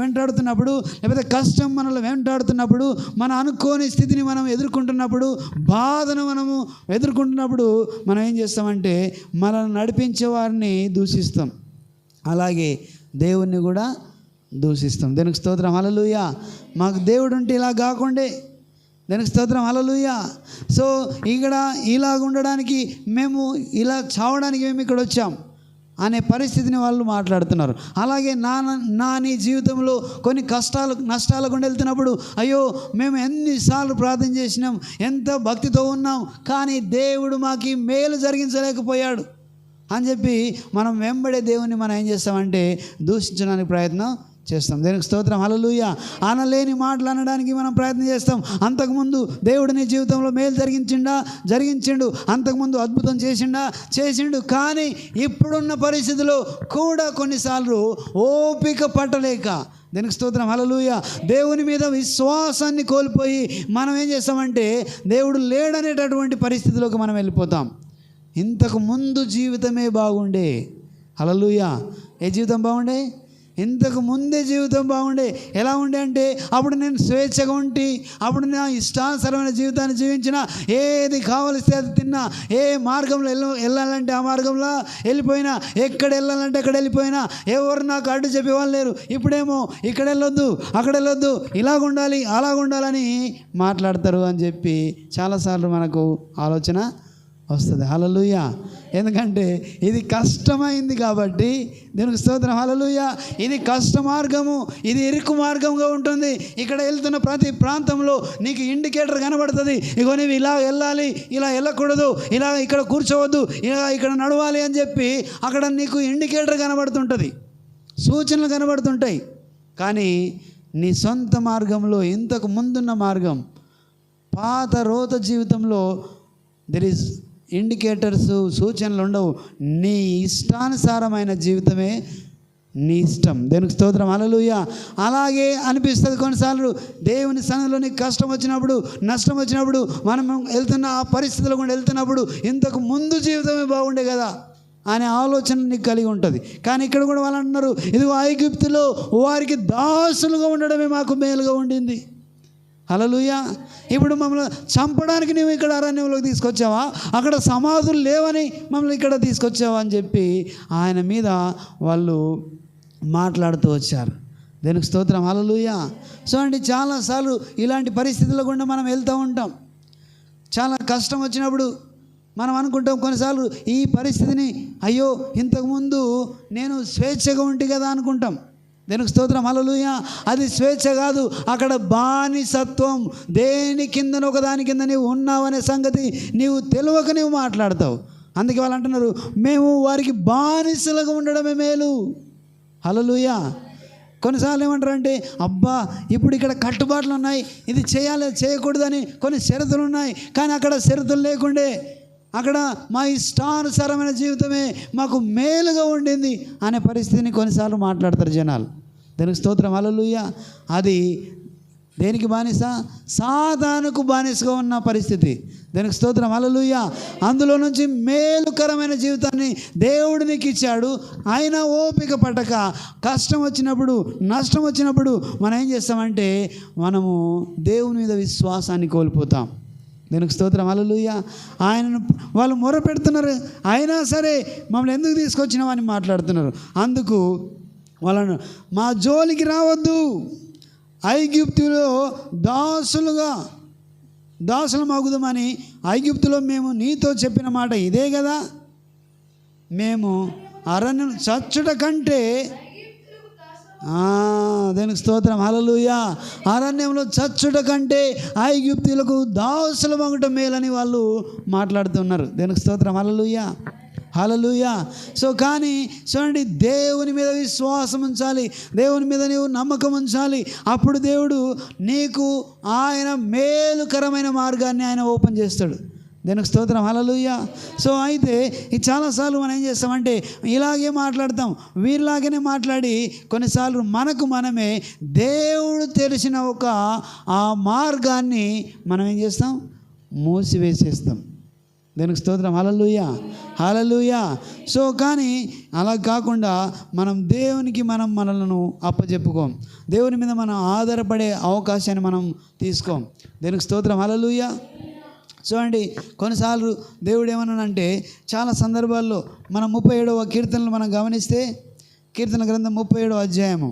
వెంటాడుతున్నప్పుడు, లేకపోతే కష్టం మనల్ని వెంటాడుతున్నప్పుడు, మన అనుకోని స్థితిని మనం ఎదుర్కొంటున్నప్పుడు, బాధను మనము ఎదుర్కొంటున్నప్పుడు మనం ఏం చేస్తామంటే మనల్ని నడిపించే వారిని దూషిస్తాం, అలాగే దేవుణ్ణి కూడా దూషిస్తాం. దానికి స్తోత్రం. హల్లెలూయా. మాకు దేవుడు ఉంటే ఇలా కాకుండే. దానికి స్తోత్రం. హల్లెలూయా. సో ఇక్కడ ఇలాగ ఉండడానికి మేము, ఇలా చావడానికి మేము ఇక్కడ వచ్చాం అనే పరిస్థితిని వాళ్ళు మాట్లాడుతున్నారు. అలాగే నీ జీవితంలో కొన్ని నష్టాల గుండా వెళ్తున్నప్పుడు, అయ్యో మేము ఎన్నిసార్లు ప్రార్థన చేసినాం, ఎంత భక్తితో ఉన్నాం, కానీ దేవుడు మాకు మేలు జరిగించలేకపోయాడు అని చెప్పి మనం వెంబడే దేవుని మనం ఏం చేస్తామంటే దూషించడానికి ప్రయత్నం చేస్తాం. దేనికి స్తోత్రం, హల్లెలూయా. అనలేని మాటలు అనడానికి మనం ప్రయత్నం చేస్తాం. అంతకుముందు దేవుడు నీ జీవితంలో మేలు జరిగించిండు, అంతకుముందు అద్భుతం చేసిండు. కానీ ఇప్పుడున్న పరిస్థితిలో కూడా కొన్నిసార్లు ఓపిక పట్టలేక, దేనికి స్తోత్రం, హల్లెలూయా, దేవుని మీద విశ్వాసాన్ని కోల్పోయి మనం ఏం చేస్తామంటే దేవుడు లేడనేటటువంటి పరిస్థితిలోకి మనం వెళ్ళిపోతాం. ఇంతకు ముందు జీవితమే బాగుండే, హల్లెలూయా. ఏ జీవితం బాగుండే? ఇంతకు ముందే జీవితం బాగుండే. ఎలా ఉండే అంటే అప్పుడు నేను స్వేచ్ఛగా ఉండి, అప్పుడు నా ఇష్టానుసరమైన జీవితాన్ని జీవించిన, ఏది కావలిస్తే అది తిన్నా, ఏ మార్గంలో వెళ్ళాలంటే ఆ మార్గంలో వెళ్ళిపోయినా, ఎక్కడ వెళ్ళాలంటే అక్కడ వెళ్ళిపోయినా, ఎవరు నాకు అడ్డు చెప్పేవాళ్ళు లేరు. ఇప్పుడేమో ఇక్కడ వెళ్ళొద్దు, అక్కడ వెళ్ళొద్దు, ఇలాగుండాలి అలాగుండాలని మాట్లాడతారు అని చెప్పి చాలాసార్లు మనకు ఆలోచన వస్తుంది. హల్లెలూయా. ఎందుకంటే ఇది కష్టమైంది కాబట్టి, దీనికి స్తోత్రం, హల్లెలూయా. ఇది కష్ట మార్గము, ఇది ఇరుకు మార్గంగా ఉంటుంది. ఇక్కడ వెళ్తున్న ప్రతి ప్రాంతంలో నీకు ఇండికేటర్ కనబడుతుంది. ఇగో నీవు ఇలా వెళ్ళాలి, ఇలా వెళ్ళకూడదు, ఇలా ఇక్కడ కూర్చోవద్దు, ఇలా ఇక్కడ నడవాలి అని చెప్పి అక్కడ నీకు ఇండికేటర్ కనబడుతుంటుంది, సూచనలు కనబడుతుంటాయి. కానీ నీ సొంత మార్గంలో, ఇంతకు ముందున్న మార్గం, పాత రోత జీవితంలో దెర్ ఈజ్ ఇండికేటర్స్, సూచనలు ఉండవు. నీ ఇష్టానుసారమైన జీవితమే నీ ఇష్టం. దేనికి స్తోత్రం, హల్లెలూయా. అలాగే అనిపిస్తుంది కొన్నిసార్లు. దేవుని సన్నిధిలో నీకు కష్టం వచ్చినప్పుడు, నష్టం వచ్చినప్పుడు, మనం వెళ్తున్న ఆ పరిస్థితుల్లో కూడా వెళ్తున్నప్పుడు ఇంతకు ముందు జీవితమే బాగుండే కదా అనే ఆలోచన నీకు కలిగి ఉంటుంది. కానీ ఇక్కడ కూడా వాళ్ళు అంటున్నారు, ఇదిగో ఐగుప్తులో వారికి దాసులుగా ఉండడమే మాకు మేలుగా ఉండింది. హల్లెలూయా. ఇప్పుడు మమ్మల్ని చంపడానికి నువ్వు ఇక్కడ అరణ్యంలోకి తీసుకొచ్చావా, అక్కడ సమాధులు లేవని మమ్మల్ని ఇక్కడ తీసుకొచ్చావా అని చెప్పి ఆయన మీద వాళ్ళు మాట్లాడుతూ వచ్చారు. దేనికి స్తోత్రం, హల్లెలూయా. సో అండి, చాలాసార్లు ఇలాంటి పరిస్థితుల్లో కూడా మనం వెళ్తూ ఉంటాం. చాలా కష్టం వచ్చినప్పుడు మనం అనుకుంటాం కొన్నిసార్లు ఈ పరిస్థితిని, అయ్యో ఇంతకుముందు నేను స్వేచ్ఛగా ఉంటే కదా అనుకుంటాం. దేనికి స్తోత్రం, హల్లెలూయా. అది స్వేచ్ఛ కాదు, అక్కడ బానిసత్వం. దేని కిందన ఒకదాని కింద నీవు ఉన్నావనే సంగతి నీవు తెలియక నీవు మాట్లాడతావు. అందుకే వాళ్ళు అంటున్నారు, మేము వారికి బానిసలుగా ఉండడమే మేలు. హల్లెలూయా. కొన్నిసార్లు ఏమంటారంటే, అబ్బా ఇప్పుడు ఇక్కడ కట్టుబాట్లు ఉన్నాయి, ఇది చేయాలి చేయకూడదని కొన్ని షరతులు ఉన్నాయి, కానీ అక్కడ షరతులు లేకుండే అక్కడ మా ఇష్టానుసారమైన జీవితమే మాకు మేలుగా ఉండింది అనే పరిస్థితిని కొన్నిసార్లు మాట్లాడతారు జనాలు. దానికి స్తోత్రం, హల్లెలూయా. అది దేనికి బానిస? సాతానుకు బానిసగా ఉన్న పరిస్థితి. దానికి స్తోత్రం, హల్లెలూయా. అందులో నుంచి మేలుకరమైన జీవితాన్ని దేవుడు నీకు ఇచ్చాడు. అయినా ఓపిక పట్టక కష్టం వచ్చినప్పుడు, నష్టం వచ్చినప్పుడు మనం ఏం చేస్తామంటే మనము దేవుని మీద విశ్వాసాన్ని కోల్పోతాం. దీనికి స్తోత్రం, హల్లెలూయా. ఆయనను వాళ్ళు మొర పెడుతున్నారు, అయినా సరే మమ్మల్ని ఎందుకు తీసుకొచ్చినావు అని మాట్లాడుతున్నారు. అందుకు వాళ్ళను మా జోలికి రావద్దు, ఐగుప్తులో దాసులం అగుదామని ఐగుప్తులో మేము నీతో చెప్పిన మాట ఇదే కదా. మేము అరణ్యం చచ్చుట కంటే, దేనికి స్తోత్రం, హల్లెలూయా, అరణ్యంలో చచ్చుట కంటే ఐగుప్తులకు దాసులమగుట మేలని వాళ్ళు మాట్లాడుతున్నారు. దేనికి స్తోత్రం, హల్లెలూయా, హల్లెలూయా. సో కానీ చూడండి, దేవుని మీద విశ్వాసం ఉంచాలి, దేవుని మీద నీవు నమ్మకం ఉంచాలి. అప్పుడు దేవుడు నీకు ఆయన మేలుకరమైన మార్గాన్ని ఆయన ఓపెన్ చేస్తాడు. దేనికి స్తోత్రం, హల్లెలూయా. సో అయితే ఇది చాలాసార్లు మనం ఏం చేస్తామంటే ఇలాగే మాట్లాడతాం, వీరిలాగానే మాట్లాడి కొన్నిసార్లు మనకు మనమే దేవుడు తెలిసిన ఒక ఆ మార్గాన్ని మనం ఏం చేస్తాం, మూసివేసేస్తాం. దేనికి స్తోత్రం, హల్లెలూయా, హల్లెలూయా. సో కానీ అలా కాకుండా మనం దేవునికి మనలను అప్పచెప్పుకోం, దేవుని మీద మనం ఆధారపడే అవకాశాన్ని మనం తీసుకోం. దేనికి స్తోత్రం, హల్లెలూయా. చూడండి, కొన్నిసార్లు దేవుడు ఏమన్నానంటే చాలా సందర్భాల్లో మనం 37వ కీర్తనలు మనం గమనిస్తే, కీర్తన గ్రంథం 37వ అధ్యాయము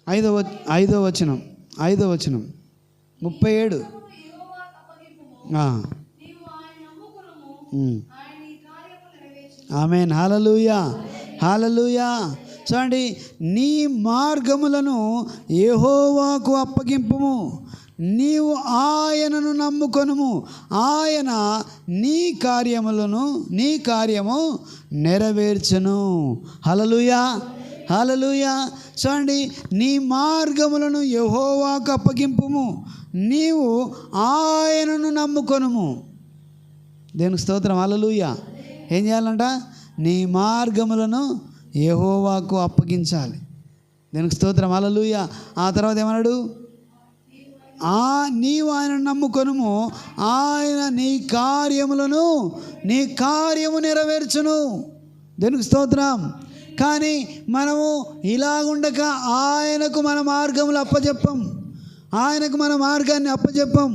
5వ వచనం 37. ఆమేన్, హల్లెలూయా, హల్లెలూయా. చూడండి, నీ మార్గములను యెహోవాకు అప్పగింపుము, నీవు ఆయనను నమ్ముకొనుము, ఆయన నీ కార్యము నెరవేర్చును. హల్లెలూయా, హల్లెలూయా. చూడండి, నీ మార్గములను యెహోవాకు అప్పగింపుము, నీవు ఆయనను నమ్ముకొనుము. దేవునికి స్తోత్రం. హల్లెలూయా. ఏం చేయాలంట? నీ మార్గములను యెహోవాకు అప్పగించాలి. దేవునికి స్తోత్రం. హల్లెలూయా. ఆ తర్వాత ఏమన్నాడు? నీవు ఆయనను నమ్ముకొనుము, ఆయన నీ కార్యము నెరవేర్చును. దేవునికి స్తోత్రం. కానీ మనము ఇలాగుండక ఆయనకు మన మార్గములు అప్పచెప్పం, ఆయనకు మన మార్గాన్ని అప్పచెప్పం,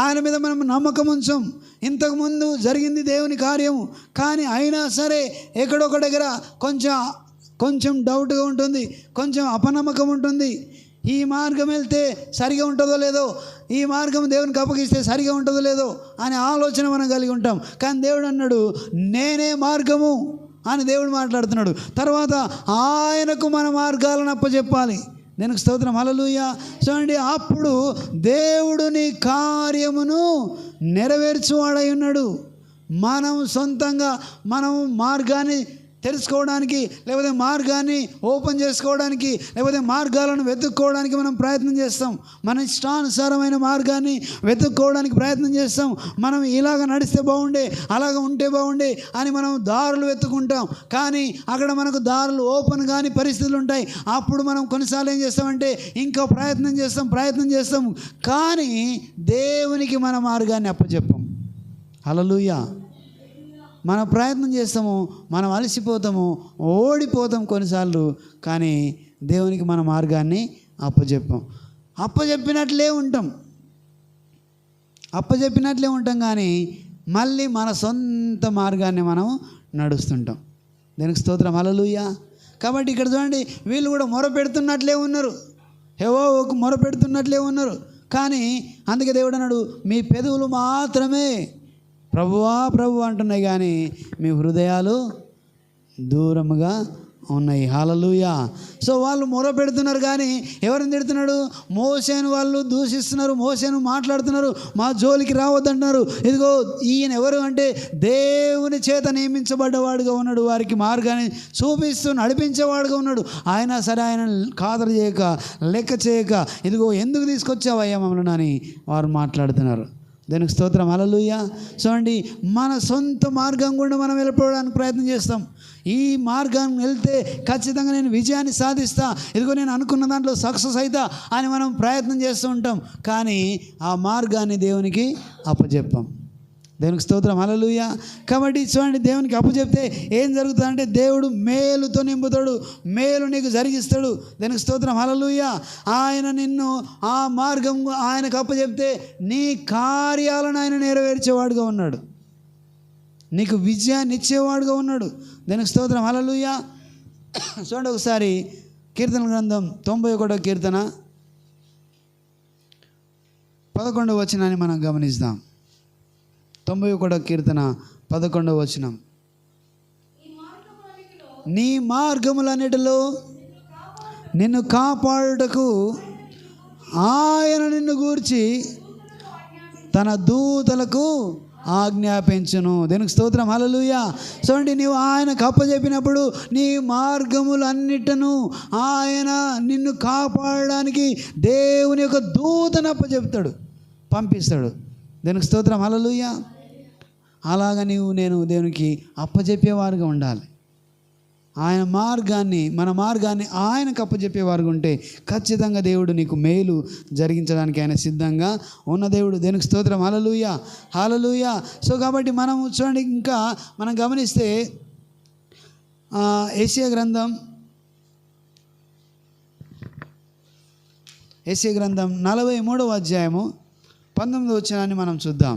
ఆయన మీద మనం నమ్మకం ఉంచం. ఇంతకుముందు జరిగింది దేవుని కార్యము, కానీ అయినా సరే ఎక్కడొక దగ్గర కొంచెం డౌట్గా ఉంటుంది, కొంచెం అపనమ్మకం ఉంటుంది. ఈ మార్గం వెళ్తే సరిగా ఉంటుందో లేదో, ఈ మార్గం దేవునికి అప్పగిస్తే సరిగా ఉంటుందో లేదో అనే ఆలోచన మనం కలిగి ఉంటాం. కానీ దేవుడు అన్నాడు, నేనే మార్గము అని దేవుడు మాట్లాడుతున్నాడు. తర్వాత ఆయనకు మన మార్గాలను అప్పచెప్పాలి. దేవునికి స్తోత్రం. హల్లెలూయా. చూడండి, అప్పుడు దేవుడు నీ కార్యమును నెరవేర్చువాడై ఉన్నాడు. మనం సొంతంగా మార్గాన్ని తెలుసుకోవడానికి, లేకపోతే మార్గాన్ని ఓపెన్ చేసుకోవడానికి, లేకపోతే మార్గాలను వెతుక్కోవడానికి మనం ప్రయత్నం చేస్తాం. మన ఇష్టానుసారమైన మార్గాన్ని వెతుక్కోవడానికి ప్రయత్నం చేస్తాం. మనం ఇలాగ నడిస్తే బాగుండే, అలాగ ఉంటే బాగుండే అని మనం దారులు వెతుక్కుంటాం. కానీ అక్కడ మనకు దారులు ఓపెన్ కాని పరిస్థితులు ఉంటాయి. అప్పుడు మనం కొన్నిసార్లు ఏం చేస్తామంటే ఇంకా ప్రయత్నం చేస్తాం, కానీ దేవునికి మన మార్గాన్ని అప్పచెప్పం. హల్లెలూయా. మనం ప్రయత్నం చేస్తాము, మనం అలసిపోతాము, ఓడిపోతాం కొన్నిసార్లు, కానీ దేవునికి మన మార్గాన్ని అప్పచెప్పినట్లే ఉంటాం కానీ మళ్ళీ మన సొంత మార్గాన్ని మనం నడుస్తుంటాం. దేవునికి స్తోత్రం. హల్లెలూయా. కాబట్టి ఇక్కడ చూడండి, వీళ్ళు కూడా మొరపెడుతున్నట్లే ఉన్నారు, యెహోవాకు మొరపెడుతున్నట్లే ఉన్నారు. కానీ అందుకే దేవుడు అన్నాడు, మీ పెదవులు మాత్రమే ప్రభువా ప్రభు అంటున్నాయి, కానీ మీ హృదయాలు దూరముగా ఉన్నాయి. హల్లెలూయా. సో వాళ్ళు మొర పెడుతున్నారు, కానీ ఎవరిని తిడుతున్నాడు? మోషేను వాళ్ళు దూషిస్తున్నారు, మోషేను మాట్లాడుతున్నారు, మా జోలికి రావద్దంటున్నారు. ఇదిగో ఈయన ఎవరు అంటే దేవుని చేత నియమించబడ్డవాడుగా ఉన్నాడు, వారికి మార్గాన్ని చూపిస్తూ నడిపించేవాడుగా ఉన్నాడు. అయినా సరే ఆయన ఖాతరు చేయక, లెక్క చేయక, ఇదిగో ఎందుకు తీసుకొచ్చావయ్యా మమ్మల్ని అని వారు మాట్లాడుతున్నారు. దానికి స్తోత్రం. హల్లెలూయా. చూడండి, మన సొంత మార్గం గుండా మనం వెళ్ళిపోవడానికి ప్రయత్నం చేస్తాం. ఈ మార్గం వెళ్తే ఖచ్చితంగా నేను విజయాన్ని సాధిస్తా, ఇదిగో నేను అనుకున్న దాంట్లో సక్సెస్ అవుతా అని మనం ప్రయత్నం చేస్తూ ఉంటాం. కానీ ఆ మార్గాన్ని దేవునికి అప్పచెప్పం. దేవునికి స్తోత్రం. హల్లెలూయా. కాబట్టి చూడండి, దేవునికి అప్పచెప్తే ఏం జరుగుతుందంటే దేవుడు మేలుతో నింపుతాడు, మేలు నీకు జరిగిస్తాడు. దేవునికి స్తోత్రం. హల్లెలూయా. ఆయన నిన్ను ఆ మార్గం ఆయనకు అప్పచెప్తే నీ కార్యాలను ఆయన నెరవేర్చేవాడుగా ఉన్నాడు, నీకు విజయాన్ని ఇచ్చేవాడుగా ఉన్నాడు. దేవునికి స్తోత్రం. హల్లెలూయా. చూడండి ఒకసారి కీర్తన గ్రంథం 91వ కీర్తన 11వ వచనాన్ని మనం గమనిద్దాం. 91వ కీర్తన 11వ వచనం. నీ మార్గములన్నిటిలో నిన్ను కాపాడుటకు ఆయన నిన్ను గూర్చి తన దూతలకు ఆజ్ఞాపించును. దేవునికి స్తోత్రం. హల్లెలూయా. చూడండి, నీవు ఆయనకు అప్పచెప్పినప్పుడు నీ మార్గములన్నిటను ఆయన నిన్ను కాపాడడానికి దేవుని యొక్క దూతను అప్పచెప్తాడు, పంపిస్తాడు. దేవునికి స్తోత్రం. హల్లెలూయా. అలాగ నేను దేవునికి అప్పచెప్పేవారుగా ఉండాలి. ఆయన మార్గాన్ని, మన మార్గాన్ని ఆయనకు అప్పచెప్పేవారుగా ఉంటే ఖచ్చితంగా దేవుడు నీకు మేలు జరిగించడానికి ఆయన సిద్ధంగా ఉన్న దేవుడు. దేవునికి స్తోత్రం. హల్లెలూయా, హల్లెలూయా. సో కాబట్టి మనం చూడండి, ఇంకా మనం గమనిస్తే యెషయా గ్రంథం 43వ అధ్యాయము 19వ వచనాన్ని మనం చూద్దాం.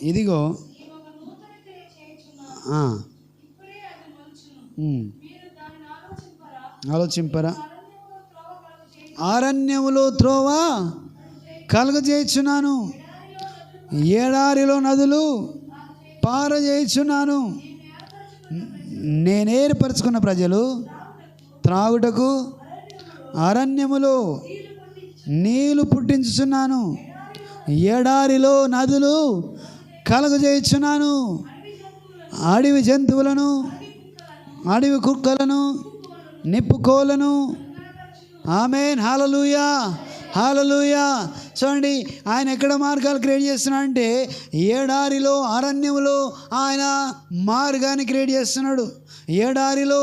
ఇదిగో ఆలోచింపరా, అరణ్యములో త్రోవ కలుగజేయుచున్నాను, ఎడారిలో నదులు పారజేయుచున్నాను. నేను ఏర్పరచుకున్న ప్రజలు త్రాగుటకు అరణ్యములో నీళ్లు పుట్టించుచున్నాను. ఎడారిలో నదులు కలుగజేయుచున్నాను. అడవి జంతువులను, అడవి కుక్కలను, నిప్పుకోలను. ఆమేన్. హల్లెలూయా, హల్లెలూయా. చూడండి, ఆయన ఎక్కడ మార్గాలు క్రియేట్ చేస్తున్నాడు అంటే ఎడారిలో, అరణ్యములో ఆయన మార్గాన్ని క్రియేట్ చేస్తున్నాడు. ఎడారిలో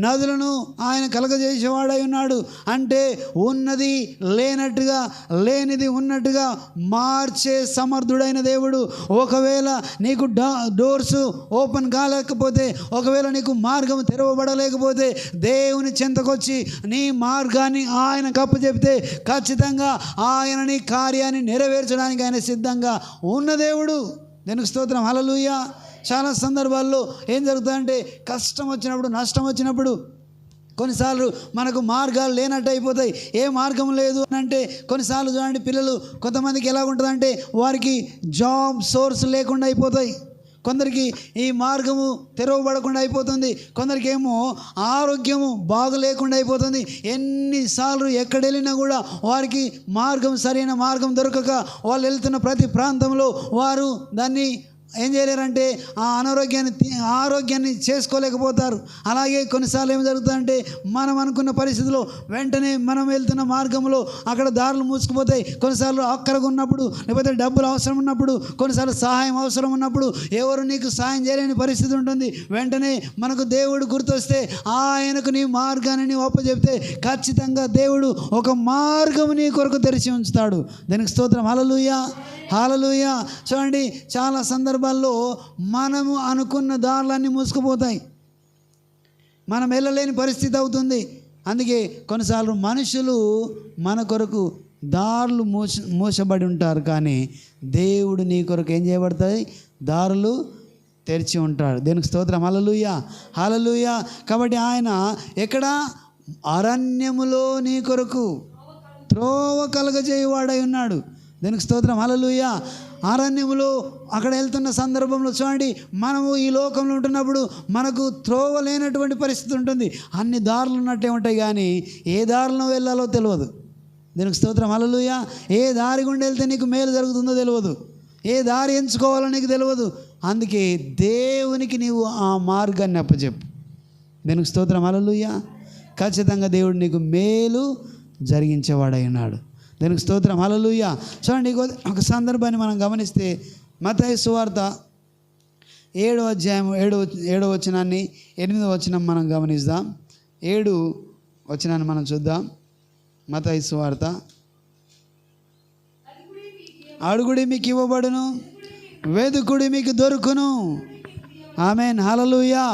నదులను ఆయన కలగజేసేవాడై ఉన్నాడు. అంటే ఉన్నది లేనట్టుగా, లేనిది ఉన్నట్టుగా మార్చే సమర్థుడైన దేవుడు. ఒకవేళ నీకు డోర్స్ ఓపెన్ కాలేకపోతే, ఒకవేళ నీకు మార్గం తెరవబడలేకపోతే, దేవుని చెంతకొచ్చి నీ మార్గాన్ని ఆయనకు అప్పచెప్తే ఖచ్చితంగా ఆయన నీ కార్యాన్ని నెరవేర్చడానికి ఆయన సిద్ధంగా ఉన్న దేవుడు. దేవునికి స్తోత్రం. హల్లెలూయా. చాలా సందర్భాల్లో ఏం జరుగుతుందంటే కష్టం వచ్చినప్పుడు, నష్టం వచ్చినప్పుడు కొన్నిసార్లు మనకు మార్గాలు లేనట్టు అయిపోతాయి. ఏ మార్గం లేదు అని అంటే కొన్నిసార్లు చూడండి, పిల్లలు కొంతమందికి ఎలా ఉంటుందంటే వారికి జాబ్ సోర్స్ లేకుండా అయిపోతాయి. కొందరికి ఈ మార్గము తెరవబడకుండా అయిపోతుంది. కొందరికి ఏమో ఆరోగ్యము బాగలేకుండా అయిపోతుంది. ఎన్నిసార్లు ఎక్కడెళ్ళినా కూడా వారికి మార్గం, సరైన మార్గం దొరకక వాళ్ళు వెళ్తున్న ప్రతి ప్రాంతంలో వారు దాన్ని ఏం చేయలేరంటే ఆ ఆరోగ్యాన్ని చేసుకోలేకపోతారు. అలాగే కొన్నిసార్లు ఏం జరుగుతుందంటే మనం అనుకున్న పరిస్థితిలో వెంటనే మనం వెళ్తున్న మార్గంలో అక్కడ దారులు మూసుకుపోతాయి. కొన్నిసార్లు అక్కరకు ఉన్నప్పుడు, లేకపోతే డబ్బులు అవసరం ఉన్నప్పుడు, కొన్నిసార్లు సహాయం అవసరం ఉన్నప్పుడు ఎవరు నీకు సహాయం చేయలేని పరిస్థితి ఉంటుంది. వెంటనే మనకు దేవుడు గుర్తొస్తే ఆయనకు నీ మార్గాన్ని నీవు అప్పచెప్తే ఖచ్చితంగా దేవుడు ఒక మార్గం నీ కొరకు తెరిచి ఉంచుతాడు. దానికి స్తోత్రం. హల్లెలూయా, హల్లెలూయా. చూడండి, చాలా సందర్భాల్లో మనము అనుకున్న దారులన్నీ మూసుకుపోతాయి. మనం వెళ్ళలేని పరిస్థితి అవుతుంది. అందుకే కొన్నిసార్లు మనుషులు మన కొరకు దారులు మూసబడి ఉంటారు, కానీ దేవుడు నీ కొరకు ఏం చేయబడతాయి? దారులు తెరిచి ఉంటాడు. దేనికి స్తోత్రం. హల్లెలూయా, హల్లెలూయా. కాబట్టి ఆయన ఎక్కడ? అరణ్యములో నీ కొరకు త్రోవ కలగజేయవాడై ఉన్నాడు. దీనికి స్తోత్రం. హల్లెలూయా. అరణ్యములో అక్కడ వెళ్తున్న సందర్భంలో చూడండి, మనము ఈ లోకంలో ఉంటున్నప్పుడు మనకు త్రోవ లేనటువంటి పరిస్థితి ఉంటుంది. అన్ని దారులు ఉన్నట్టే ఉంటాయి, కానీ ఏ దారిలో వెళ్ళాలో తెలియదు. దీనికి స్తోత్రం. హల్లెలూయా. ఏ దారి గుండా వెళ్తే నీకు మేలు జరుగుతుందో తెలియదు, ఏ దారి ఎంచుకోవాలో నీకు తెలియదు. అందుకే దేవునికి నీవు ఆ మార్గాన్ని అప్పచెప్పు. దీనికి స్తోత్రం. హల్లెలూయా. ఖచ్చితంగా దేవుడు నీకు మేలు జరిగించేవాడై ఉన్నాడు. దీనికి స్తోత్రం. హల్లెలూయా. చూడండి, ఒక సందర్భాన్ని మనం గమనిస్తే మత్తయి సువార్త 7వ అధ్యాయం 7వ వచనాన్ని 8వ వచనం మనం గమనిద్దాం. 7 వచనాన్ని మనం చూద్దాం. మత్తయి సువార్త, అడుగుడి మీకు ఇవ్వబడును, వెదుకుడి మీకు దొరుకును. ఆమేన్. హల్లెలూయా.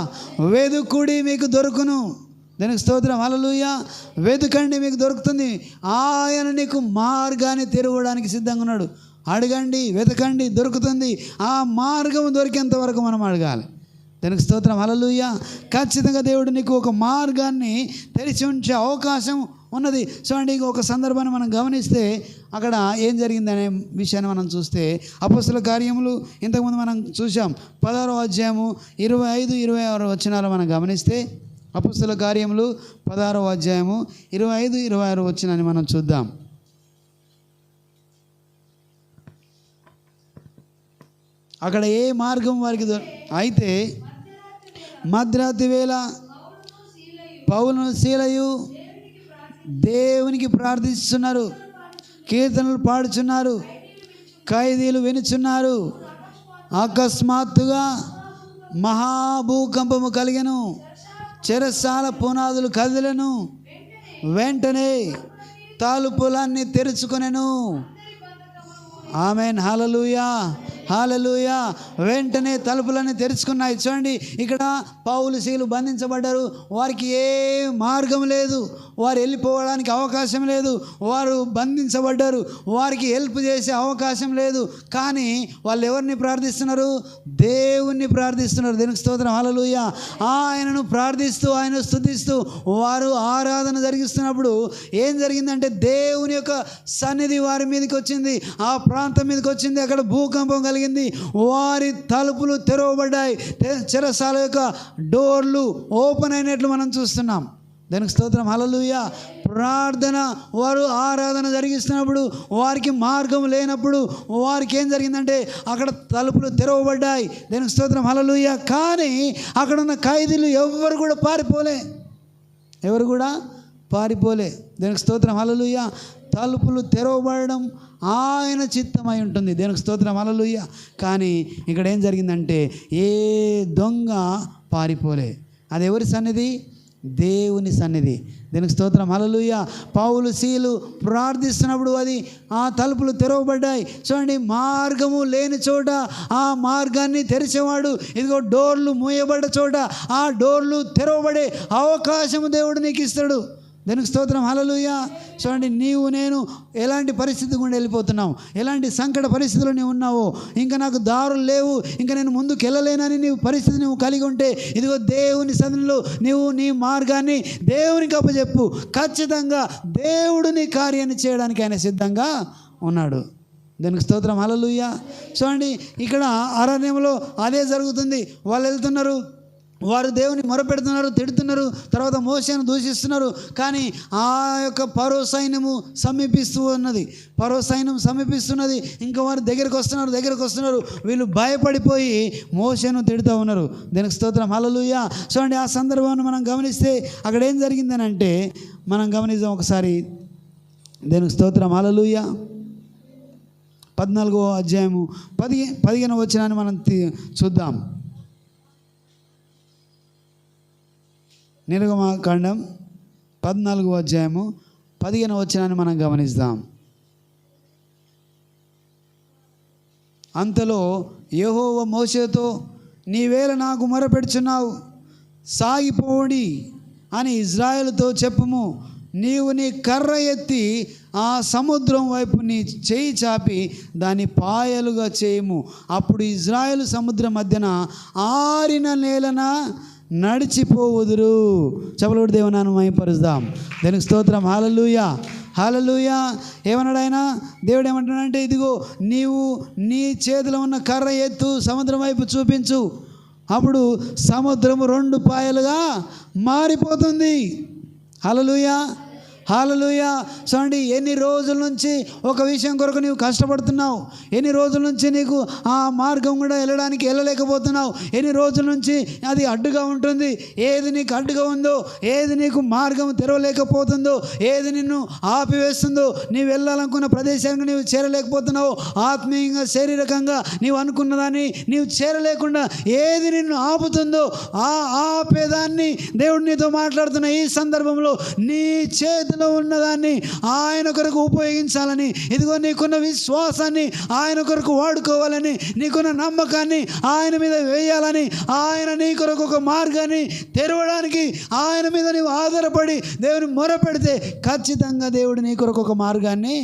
వెదుకుడి మీకు దొరుకును. దానికి స్తోత్రం. హల్లెలూయా. వెతుకండి, మీకు దొరుకుతుంది. ఆయన నీకు మార్గాన్ని తెరవడానికి సిద్ధంగా ఉన్నాడు. అడగండి, వెతకండి, దొరుకుతుంది. ఆ మార్గం దొరికేంత వరకు మనం అడగాలి. దానికి స్తోత్రం. హల్లెలూయా. ఖచ్చితంగా దేవుడు నీకు ఒక మార్గాన్ని తెరిచి ఉంచే అవకాశం ఉన్నది. చూడండి, ఒక సందర్భాన్ని మనం గమనిస్తే అక్కడ ఏం జరిగిందనే విషయాన్ని మనం చూస్తే అపొస్తలుల కార్యములు ఇంతకుముందు మనం చూసాం. 16వ అధ్యాయము 25-26 వచనాలు మనం గమనిస్తే అపొస్తలుల కార్యములు 16వ అధ్యాయము 25-26 వచనాన్ని మనం చూద్దాం. అక్కడ ఏ మార్గం వారికి అయితే మధ్యరాత్రి వేళ పౌలును శీలయు దేవునికి ప్రార్థిస్తున్నారు, కీర్తనలు పాడుచున్నారు, ఖైదీలు వినుచున్నారు. అకస్మాత్తుగా మహాభూకంపము కలిగెను, చెరసాల పునాదులు కదిలెను. వెంటనే తలుపులన్నీ తెరుచుకొనెను. ఆమేన్. హల్లెలూయా. హల్లెలూయా. వెంటనే తలుపులన్నీ తెరుచుకున్నాయి. చూడండి, ఇక్కడ పౌలు శీలు బంధించబడ్డారు. వారికి ఏ మార్గం లేదు, వారు వెళ్ళిపోవడానికి అవకాశం లేదు, వారు బంధించబడ్డారు, వారికి హెల్ప్ చేసే అవకాశం లేదు. కానీ వాళ్ళు ఎవరిని ప్రార్థిస్తున్నారు? దేవుణ్ణి ప్రార్థిస్తున్నారు. దేవునికి స్తోత్రం. హల్లెలూయా. ఆయనను ప్రార్థిస్తూ, ఆయన స్తుతిస్తూ వారు ఆరాధన జరిగిస్తున్నప్పుడు ఏం జరిగిందంటే దేవుని యొక్క సన్నిధి వారి మీదకి వచ్చింది, ఆ ప్రాంతం మీదకి వచ్చింది. అక్కడ భూకంపం కలిగింది, వారి తలుపులు తెరవబడ్డాయి, చెరసాల యొక్క డోర్లు ఓపెన్ అయినట్లు మనం చూస్తున్నాం. దానికి స్తోత్రం. హల్లెలూయా. ప్రార్థన, వారు ఆరాధన జరిగిస్తున్నప్పుడు వారికి మార్గం లేనప్పుడు వారికి ఏం జరిగిందంటే అక్కడ తలుపులు తెరవబడ్డాయి. దానికి స్తోత్రం. హల్లెలూయా. కానీ అక్కడ ఉన్న ఖైదీలు ఎవరు కూడా పారిపోలే, ఎవరు కూడా పారిపోలే. దానికి స్తోత్రం. హల్లెలూయా. తలుపులు తెరవబడడం ఆయన చిత్తమై ఉంటుంది. దేవునికి స్తోత్రం. హల్లెలూయా. కానీ ఇక్కడ ఏం జరిగిందంటే ఏ దొంగ పారిపోలే. అది ఎవరి సన్నిధి? దేవుని సన్నిధి. దీనికి స్తోత్రం. హల్లెలూయా. పౌలు శీలు ప్రార్థిస్తున్నప్పుడు అది ఆ తలుపులు తెరవబడ్డాయి. చూడండి, మార్గము లేని చోట ఆ మార్గాన్ని తెరిచేవాడు. ఇదిగో డోర్లు మూయబడ్డ చోట ఆ డోర్లు తెరవబడే అవకాశము దేవుడు నీకు ఇస్తాడు. దానికి స్తోత్రం. హల్లెలూయా. చూడండి, నీవు నేను ఎలాంటి పరిస్థితి గుండా వెళ్ళిపోతున్నావు, ఎలాంటి సంకట పరిస్థితుల్లో నీవు ఉన్నావో, ఇంకా నాకు దారులు లేవు, ఇంకా నేను ముందుకు వెళ్ళలేనని నీవు పరిస్థితి నువ్వు కలిగి ఉంటే ఇదిగో దేవుని సన్నిధిలో నీవు నీ మార్గాన్ని దేవునికి అప్పచెప్పు. ఖచ్చితంగా దేవుడు నీ కార్యాన్ని చేయడానికి ఆయన సిద్ధంగా ఉన్నాడు. దానికి స్తోత్రం. హల్లెలూయా. చూడండి, ఇక్కడ అరణ్యంలో అదే జరుగుతుంది. వాళ్ళు వెళ్తున్నారు, వారు దేవుని మొరపెడుతున్నారు, తిడుతున్నారు, తర్వాత మోషేను దూషిస్తున్నారు. కానీ ఆ యొక్క ఫరో సైన్యము సమీపిస్తూ ఉన్నది, ఫరో సైన్యం సమీపిస్తున్నది. ఇంకా వారు దగ్గరకు వస్తున్నారు. వీళ్ళు భయపడిపోయి మోషేను తిడుతూ ఉన్నారు. దీనికి స్తోత్రం. హల్లెలూయా. చూడండి, ఆ సందర్భాన్ని మనం గమనిస్తే అక్కడ ఏం జరిగిందని అంటే మనం గమనిద్దాం ఒకసారి. దీనికి స్తోత్రం. హల్లెలూయా. 14వ అధ్యాయము 15వ వచనాన్ని మనం చూద్దాం. నిర్గమకాండం 14వ అధ్యాయము 15వ వచనాన్ని మనం గమనిద్దాం. అంతలో యెహోవా మోషేతో, నీవేళ నాకు మొరపెడుచున్నావు, సాగిపోడి అని ఇజ్రాయేలుతో చెప్పుము. నీవు నీ కర్ర ఎత్తి ఆ సముద్రం వైపు నీ చేయి చాపి దాన్ని పాయలుగా చేయము. అప్పుడు ఇజ్రాయేలు సముద్రం మధ్యన ఆరిన నేలన నడిచిపోవుదురు. చపలుడు దేవునాను మహిమపరుద్దాం. దానికి స్తోత్రం. హల్లెలూయా. హల్లెలూయా. ఏమన్నాడు ఆయన? దేవుడు ఏమంటున్నాడంటే ఇదిగో నీవు నీ చేతిలో ఉన్న కర్ర ఎత్తు, సముద్రం వైపు చూపించు, అప్పుడు సముద్రము 2 పాయలుగా మారిపోతుంది. హల్లెలూయా. హల్లెలూయా. చూడండి, ఎన్ని రోజుల నుంచి ఒక విషయం కొరకు నీవు కష్టపడుతున్నావు, ఎన్ని రోజుల నుంచి నీకు ఆ మార్గం కూడా వెళ్ళలేకపోతున్నావు, ఎన్ని రోజుల నుంచి అది అడ్డుగా ఉంటుంది. ఏది నీకు అడ్డుగా ఉందో, ఏది నీకు మార్గం తెరవలేకపోతుందో, ఏది నిన్ను ఆపివేస్తుందో, నీవు వెళ్ళాలనుకున్న ప్రదేశానికి నీవు చేరలేకపోతున్నావు, ఆత్మీయంగా శారీరకంగా నీవు అనుకున్నదాన్ని నీవు చేరలేకుండా ఏది నిన్ను ఆపుతుందో ఆ ఆపేదాన్ని దేవుడు నీతో మాట్లాడుతున్న ఈ సందర్భంలో నీ చేతిలో ఉన్నదాన్ని ఆయన కొరకు ఉపయోగించాలని, ఇదిగో నీకున్న విశ్వాసాన్ని ఆయన కొరకు వాడుకోవాలని, నీకున్న నమ్మకాన్ని ఆయన మీద వేయాలని, ఆయన నీ కొరకు ఒక మార్గాన్ని తెరవడానికి ఆయన మీద నీవు ఆధారపడి దేవుని మొరపెడితే ఖచ్చితంగా దేవుడు నీ కొరకు ఒక మార్గాన్ని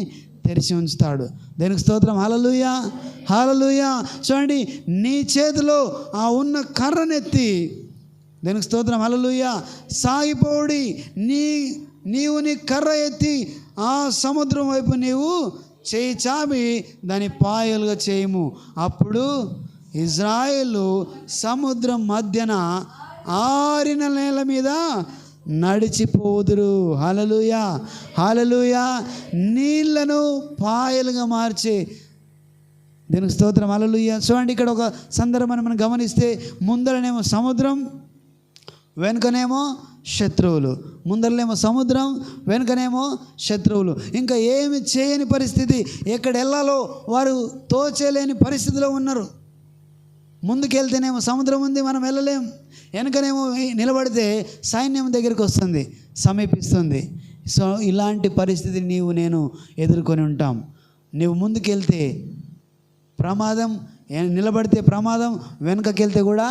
తెరిచి ఉంచుతాడు. దేనికి స్తోత్రం. హల్లెలూయా. హల్లెలూయా. చూడండి, నీ చేతిలో ఆ ఉన్న కర్రనెత్తి, దేనికి స్తోత్రం. హల్లెలూయా. సాగిపోడి నీవు నీ కర్ర ఎత్తి ఆ సముద్రం వైపు నీవు చేయి చాపి దాని పాయలుగా చేయము. అప్పుడు ఇజ్రాయేలు సముద్రం మధ్యన ఆరిన నేల మీద నడిచిపోదురు. హల్లెలూయా. హల్లెలూయా. నీళ్లను పాయలుగా మార్చే దీనికి స్తోత్రం. హల్లెలూయా. చూడండి, ఇక్కడ ఒక సందర్భాన్ని మనం గమనిస్తే ముందరనేమో సముద్రం, వెనుకనేమో శత్రువులు. ముందరలేమో సముద్రం, వెనుకనేమో శత్రువులు. ఇంకా ఏమి చేయని పరిస్థితి, ఎక్కడ వెళ్ళాలో వారు తోచేలేని పరిస్థితిలో ఉన్నారు. ముందుకెళ్తేనేమో సముద్రం ఉంది, మనం వెళ్ళలేం. వెనుకనేమో నిలబడితే సైన్యం దగ్గరికి వస్తుంది, సమీపిస్తుంది. సో ఇలాంటి పరిస్థితి నీవు నేను ఎదుర్కొని ఉంటాం. నీవు ముందుకెళ్తే ప్రమాదం, నిలబడితే ప్రమాదం, వెనుకకెళ్తే కూడా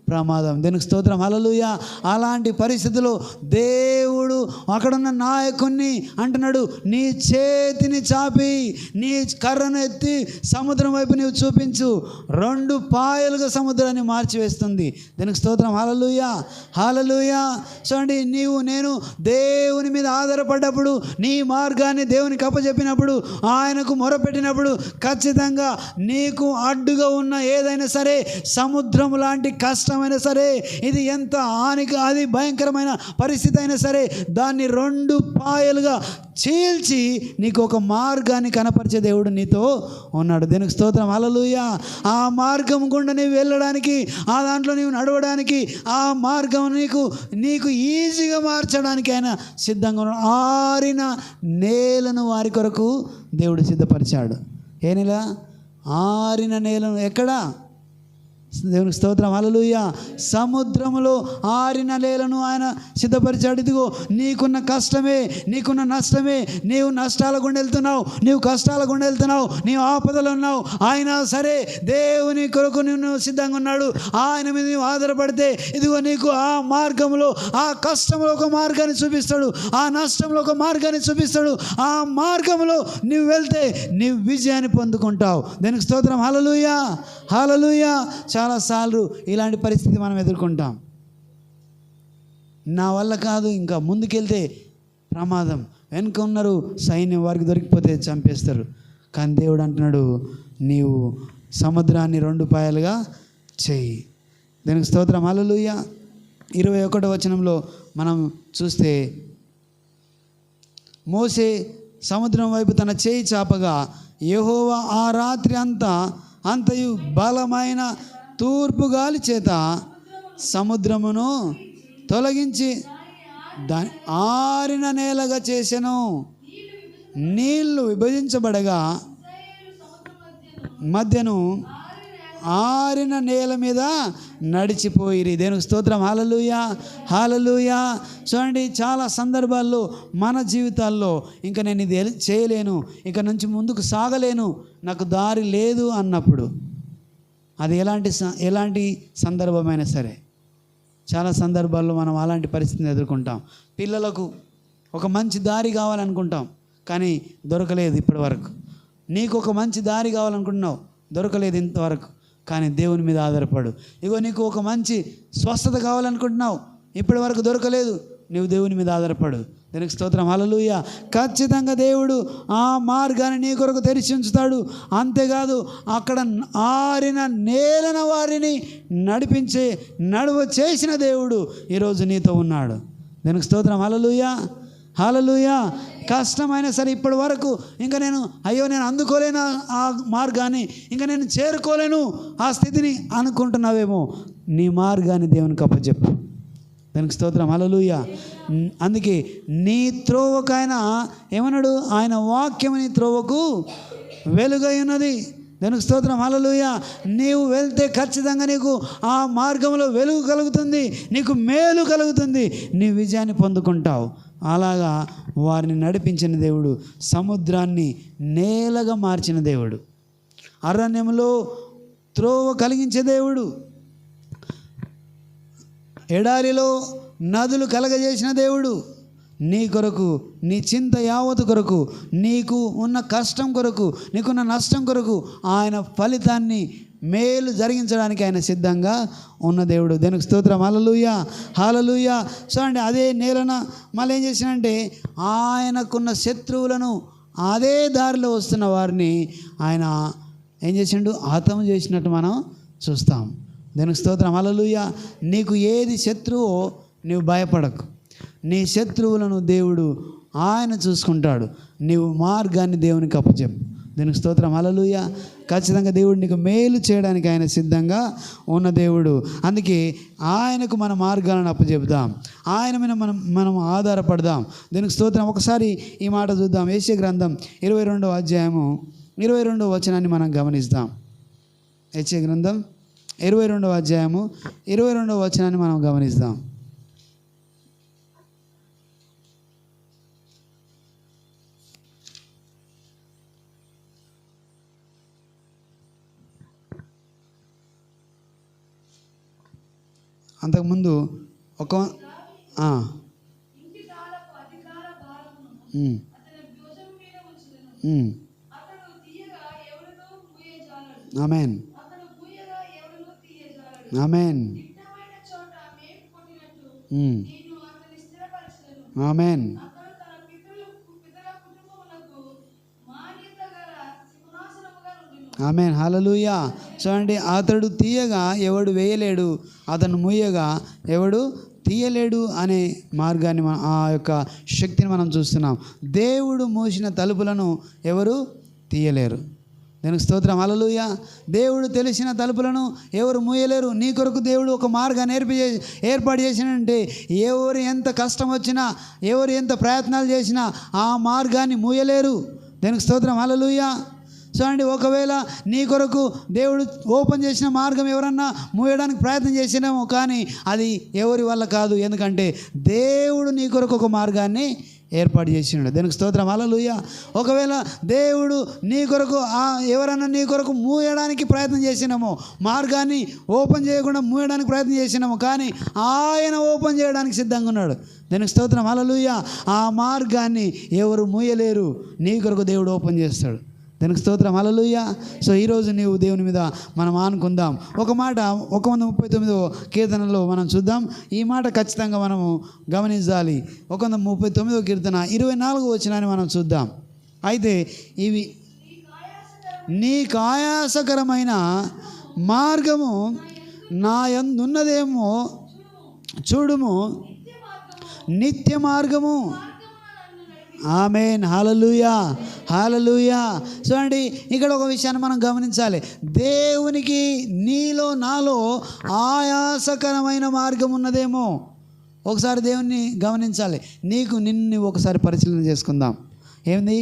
ప్రమాదం. దీనికి స్తోత్రం, హల్లెలూయా. అలాంటి పరిస్థితుల్లో దేవుడు అక్కడున్న నాయకుణ్ణి అంటున్నాడు, నీ చేతిని చాపి నీ కర్రను ఎత్తి సముద్రం వైపు నీవు చూపించు, 2 పాయలుగా సముద్రాన్ని మార్చివేస్తుంది. దీనికి స్తోత్రం, హల్లెలూయా, హల్లెలూయా. చూడండి, నేను దేవుని మీద ఆధారపడ్డప్పుడు, నీ మార్గాన్ని దేవునికి అప్పచెప్పినప్పుడు, ఆయనకు మొరపెట్టినప్పుడు ఖచ్చితంగా నీకు అడ్డుగా ఉన్న ఏదైనా సరే, సముద్రం లాంటి కష్టం అయినా సరే, ఇది ఎంత అది భయంకరమైన పరిస్థితి అయినా సరే, దాన్ని 2 పాయలుగా చీల్చి నీకు ఒక మార్గాన్ని కనపరిచే దేవుడు నీతో ఉన్నాడు. దీనికి స్తోత్రం, హల్లెలూయా. ఆ మార్గం గుండా నీవు వెళ్ళడానికి, ఆ దాంట్లో నీవు నడవడానికి, ఆ మార్గం నీకు ఈజీగా మార్చడానికి ఆయన సిద్ధంగా ఉన్నాడు. ఆరిన నేలను వారి కొరకు దేవుడు సిద్ధపరిచాడు. ఏ నేల? ఆరిన నేలను. ఎక్కడ? దేవునికి స్తోత్రం, హల్లెలూయా. సముద్రములో ఆరిన నేలను ఆయన సిద్ధపరిచాడు. ఇదిగో నీకున్న కష్టమే, నీకున్న నష్టమే, నీవు నష్టాల గుండా వెళ్తున్నావు, నీవు కష్టాల గుండా వెళ్తున్నావు, నీవు ఆపదలు ఉన్నావు, అయినా సరే దేవుని కొరకు నిన్ను సిద్ధంగా ఉన్నాడు. ఆయన మీద నీవు ఆధారపడితే ఇదిగో నీకు ఆ మార్గంలో, ఆ కష్టంలో ఒక మార్గాన్ని చూపిస్తాడు, ఆ నష్టంలో ఒక మార్గాన్ని చూపిస్తాడు. ఆ మార్గంలో నీవు వెళ్తే నీవు విజయాన్ని పొందుకుంటావు. దీనికి స్తోత్రం, హల్లెలూయా, హల్లెలూయా. చాలాసార్లు ఇలాంటి పరిస్థితి మనం ఎదుర్కొంటాం. నా వల్ల కాదు, ఇంకా ముందుకెళ్తే ప్రమాదం, వెనుక ఉన్నారు సైన్యం, వారికి దొరికిపోతే చంపేస్తారు. కానీ దేవుడు అంటున్నాడు, నీవు సముద్రాన్ని 2 పాయలుగా చెయ్యి. దానికి స్తోత్రం, హల్లెలూయా. 21వ వచనంలో మనం చూస్తే, మోషే సముద్రం వైపు తన చేయి చాపగా యెహోవా ఆ రాత్రి అంతయు బలమైన తూర్పు గాలి చేత సముద్రమును తొలగించి దాని ఆరిన నేలగా చేసెను. నీళ్లు విభజించబడగా మధ్యను ఆరిన నేల మీద నడిచిపోయిరి. దేవునికి స్తోత్రం, హల్లెలూయా, హల్లెలూయా. చూడండి, చాలా సందర్భాల్లో మన జీవితాల్లో ఇంకా నేను ఇది చేయలేను, ఇక నుంచి ముందుకు సాగలేను, నాకు దారి లేదు అన్నప్పుడు, అది ఎలాంటి సందర్భమైనా సరే, చాలా సందర్భాల్లో మనం అలాంటి పరిస్థితిని ఎదుర్కొంటాం. పిల్లలకు ఒక మంచి దారి కావాలనుకుంటాం, కానీ దొరకలేదు ఇప్పటి వరకు. నీకు ఒక మంచి దారి కావాలనుకుంటున్నావు, దొరకలేదు ఇంతవరకు, కానీ దేవుని మీద ఆధారపడు. ఇగో నీకు ఒక మంచి స్వస్థత కావాలనుకుంటున్నావు, ఇప్పటి వరకు దొరకలేదు, నీవు దేవుని మీద ఆధారపడు. దీనికి స్తోత్రం, హల్లెలూయా. ఖచ్చితంగా దేవుడు ఆ మార్గాన్ని నీ కొరకు తెరిచి ఉంచుతాడు. అంతేకాదు, అక్కడ ఆరిన నేలన వారిని నడువ చేసిన దేవుడు ఈరోజు నీతో ఉన్నాడు. దీనికి స్తోత్రం, హల్లెలూయా, హల్లెలూయా. కష్టమైనా సరే, ఇప్పటి వరకు ఇంకా నేను అందుకోలేను ఆ మార్గాన్ని, ఇంకా నేను చేరుకోలేను ఆ స్థితిని అనుకుంటున్నావేమో, నీ మార్గాన్ని దేవునికి అప్పచెప్పు. దానికి స్తోత్రం, హల్లెలూయా. అందుకే నీ త్రోవకు ఆయన ఏమన్నాడు? ఆయన వాక్యం నీ త్రోవకు వెలుగై ఉన్నది. దానికి స్తోత్రం, హల్లెలూయా. నీవు వెళ్తే ఖచ్చితంగా నీకు ఆ మార్గంలో వెలుగు కలుగుతుంది, నీకు మేలు కలుగుతుంది, నీ విజయాన్ని పొందుకుంటావు. అలాగా వారిని నడిపించిన దేవుడు, సముద్రాన్ని నేలగా మార్చిన దేవుడు, అరణ్యంలో త్రోవ కలిగించే దేవుడు, ఎడారిలో నదులు కలగజేసిన దేవుడు, నీ కొరకు, నీ చింత యావత్తు కొరకు, నీకు ఉన్న కష్టం కొరకు, నీకున్న నష్టం కొరకు ఆయన ఫలితాన్ని, మేలు జరిగించడానికి ఆయన సిద్ధంగా ఉన్న దేవుడు. దానికి స్తోత్రం, హల్లెలూయా, హల్లెలూయా. చూడండి, అదే నేలన మళ్ళీ ఏం చేసినంటే, ఆయనకున్న శత్రువులను, అదే దారిలో వస్తున్న వారిని ఆయన ఏం చేసిండు? హతం చేసినట్టు మనం చూస్తాం. దానికి స్తోత్రం, హల్లెలూయా. నీకు ఏది శత్రువో నీవు భయపడకు, నీ శత్రువులను దేవుడు ఆయన చూసుకుంటాడు. నీవు మార్గాన్ని దేవునికి అప్పచెప్పు. దీనికి స్తోత్రం, హల్లెలూయా. ఖచ్చితంగా దేవుడు నీకు మేలు చేయడానికి ఆయన సిద్ధంగా ఉన్న దేవుడు. అందుకే ఆయనకు మన మార్గాలను అప్పచెప్దాం, ఆయన మీద మనం ఆధారపడదాం. దీనికి స్తోత్రం. ఒకసారి ఈ మాట చూద్దాం. యెషయా గ్రంథం 22వ అధ్యాయము 22వ వచనాన్ని మనం గమనిస్తాం. యెషయా గ్రంథం 22వ అధ్యాయము 22వ వచనాన్ని మనం గమనిస్తాం. అంతకుముందు ఒక amen amen amen amen hallelujah. చూడండి, అతడు తీయగా ఎవడు వేయలేడు, అతను మూయగా ఎవడు తీయలేడు అనే మార్గాన్ని ఆ యొక్క శక్తిని మనం చూస్తున్నాం. దేవుడు మూసిన తలుపులను ఎవరు తీయలేరు. దానికి స్తోత్రం హల్లెలూయా. దేవుడు తెలిసిన తలుపులను ఎవరు మూయలేరు. నీ కొరకు దేవుడు ఒక మార్గాన్ని ఏర్పాటు చేసినంటే ఎవరు ఎంత కష్టం వచ్చినా, ఎవరు ఎంత ప్రయత్నాలు చేసినా ఆ మార్గాన్ని మూయలేరు. దానికి స్తోత్రం హల్లెలూయా. చూడండి, ఒకవేళ నీ కొరకు దేవుడు ఓపెన్ చేసిన మార్గం ఎవరన్నా మూయడానికి ప్రయత్నం చేసినామో కానీ అది ఎవరి వల్ల కాదు. ఎందుకంటే దేవుడు నీ కొరకు ఒక మార్గాన్ని ఏర్పాటు చేసినాడు. దానికి స్తోత్రం హల్లెలూయా. ఒకవేళ దేవుడు నీ కొరకు ఎవరన్నా నీ కొరకు మూయడానికి ప్రయత్నం చేసినామో, మార్గాన్ని ఓపెన్ చేయకుండా మూయడానికి ప్రయత్నం చేసినామో కానీ ఆయన ఓపెన్ చేయడానికి సిద్ధంగా ఉన్నాడు. దానికి స్తోత్రం హల్లెలూయా. ఆ మార్గాన్ని ఎవరు మూయలేరు. నీ కొరకు దేవుడు ఓపెన్ చేస్తాడు. దానికి స్తోత్రం హల్లెలూయా. సో ఈరోజు నీవు దేవుని మీద మనం ఆనుకుందాం. ఒక మాట 139వ కీర్తనలో మనం చూద్దాం. ఈ మాట ఖచ్చితంగా మనము గమనించాలి. 139వ కీర్తన 24వ వచనాన్ని మనం చూద్దాం. అయితే ఇవి నీకు ఆయాసకరమైన మార్గము నా యందున్నదేమో చూడుము, నిత్య మార్గము. ఆమెన్ హల్లెలూయా హల్లెలూయా. చూడండి, ఇక్కడ ఒక విషయాన్ని మనం గమనించాలి. దేవునికి నీలో నాలో ఆయాసకరమైన మార్గం ఉన్నదేమో. ఒకసారి దేవుణ్ణి గమనించాలి. నిన్ను ఒకసారి పరిశీలన చేసుకుందాం. ఏంది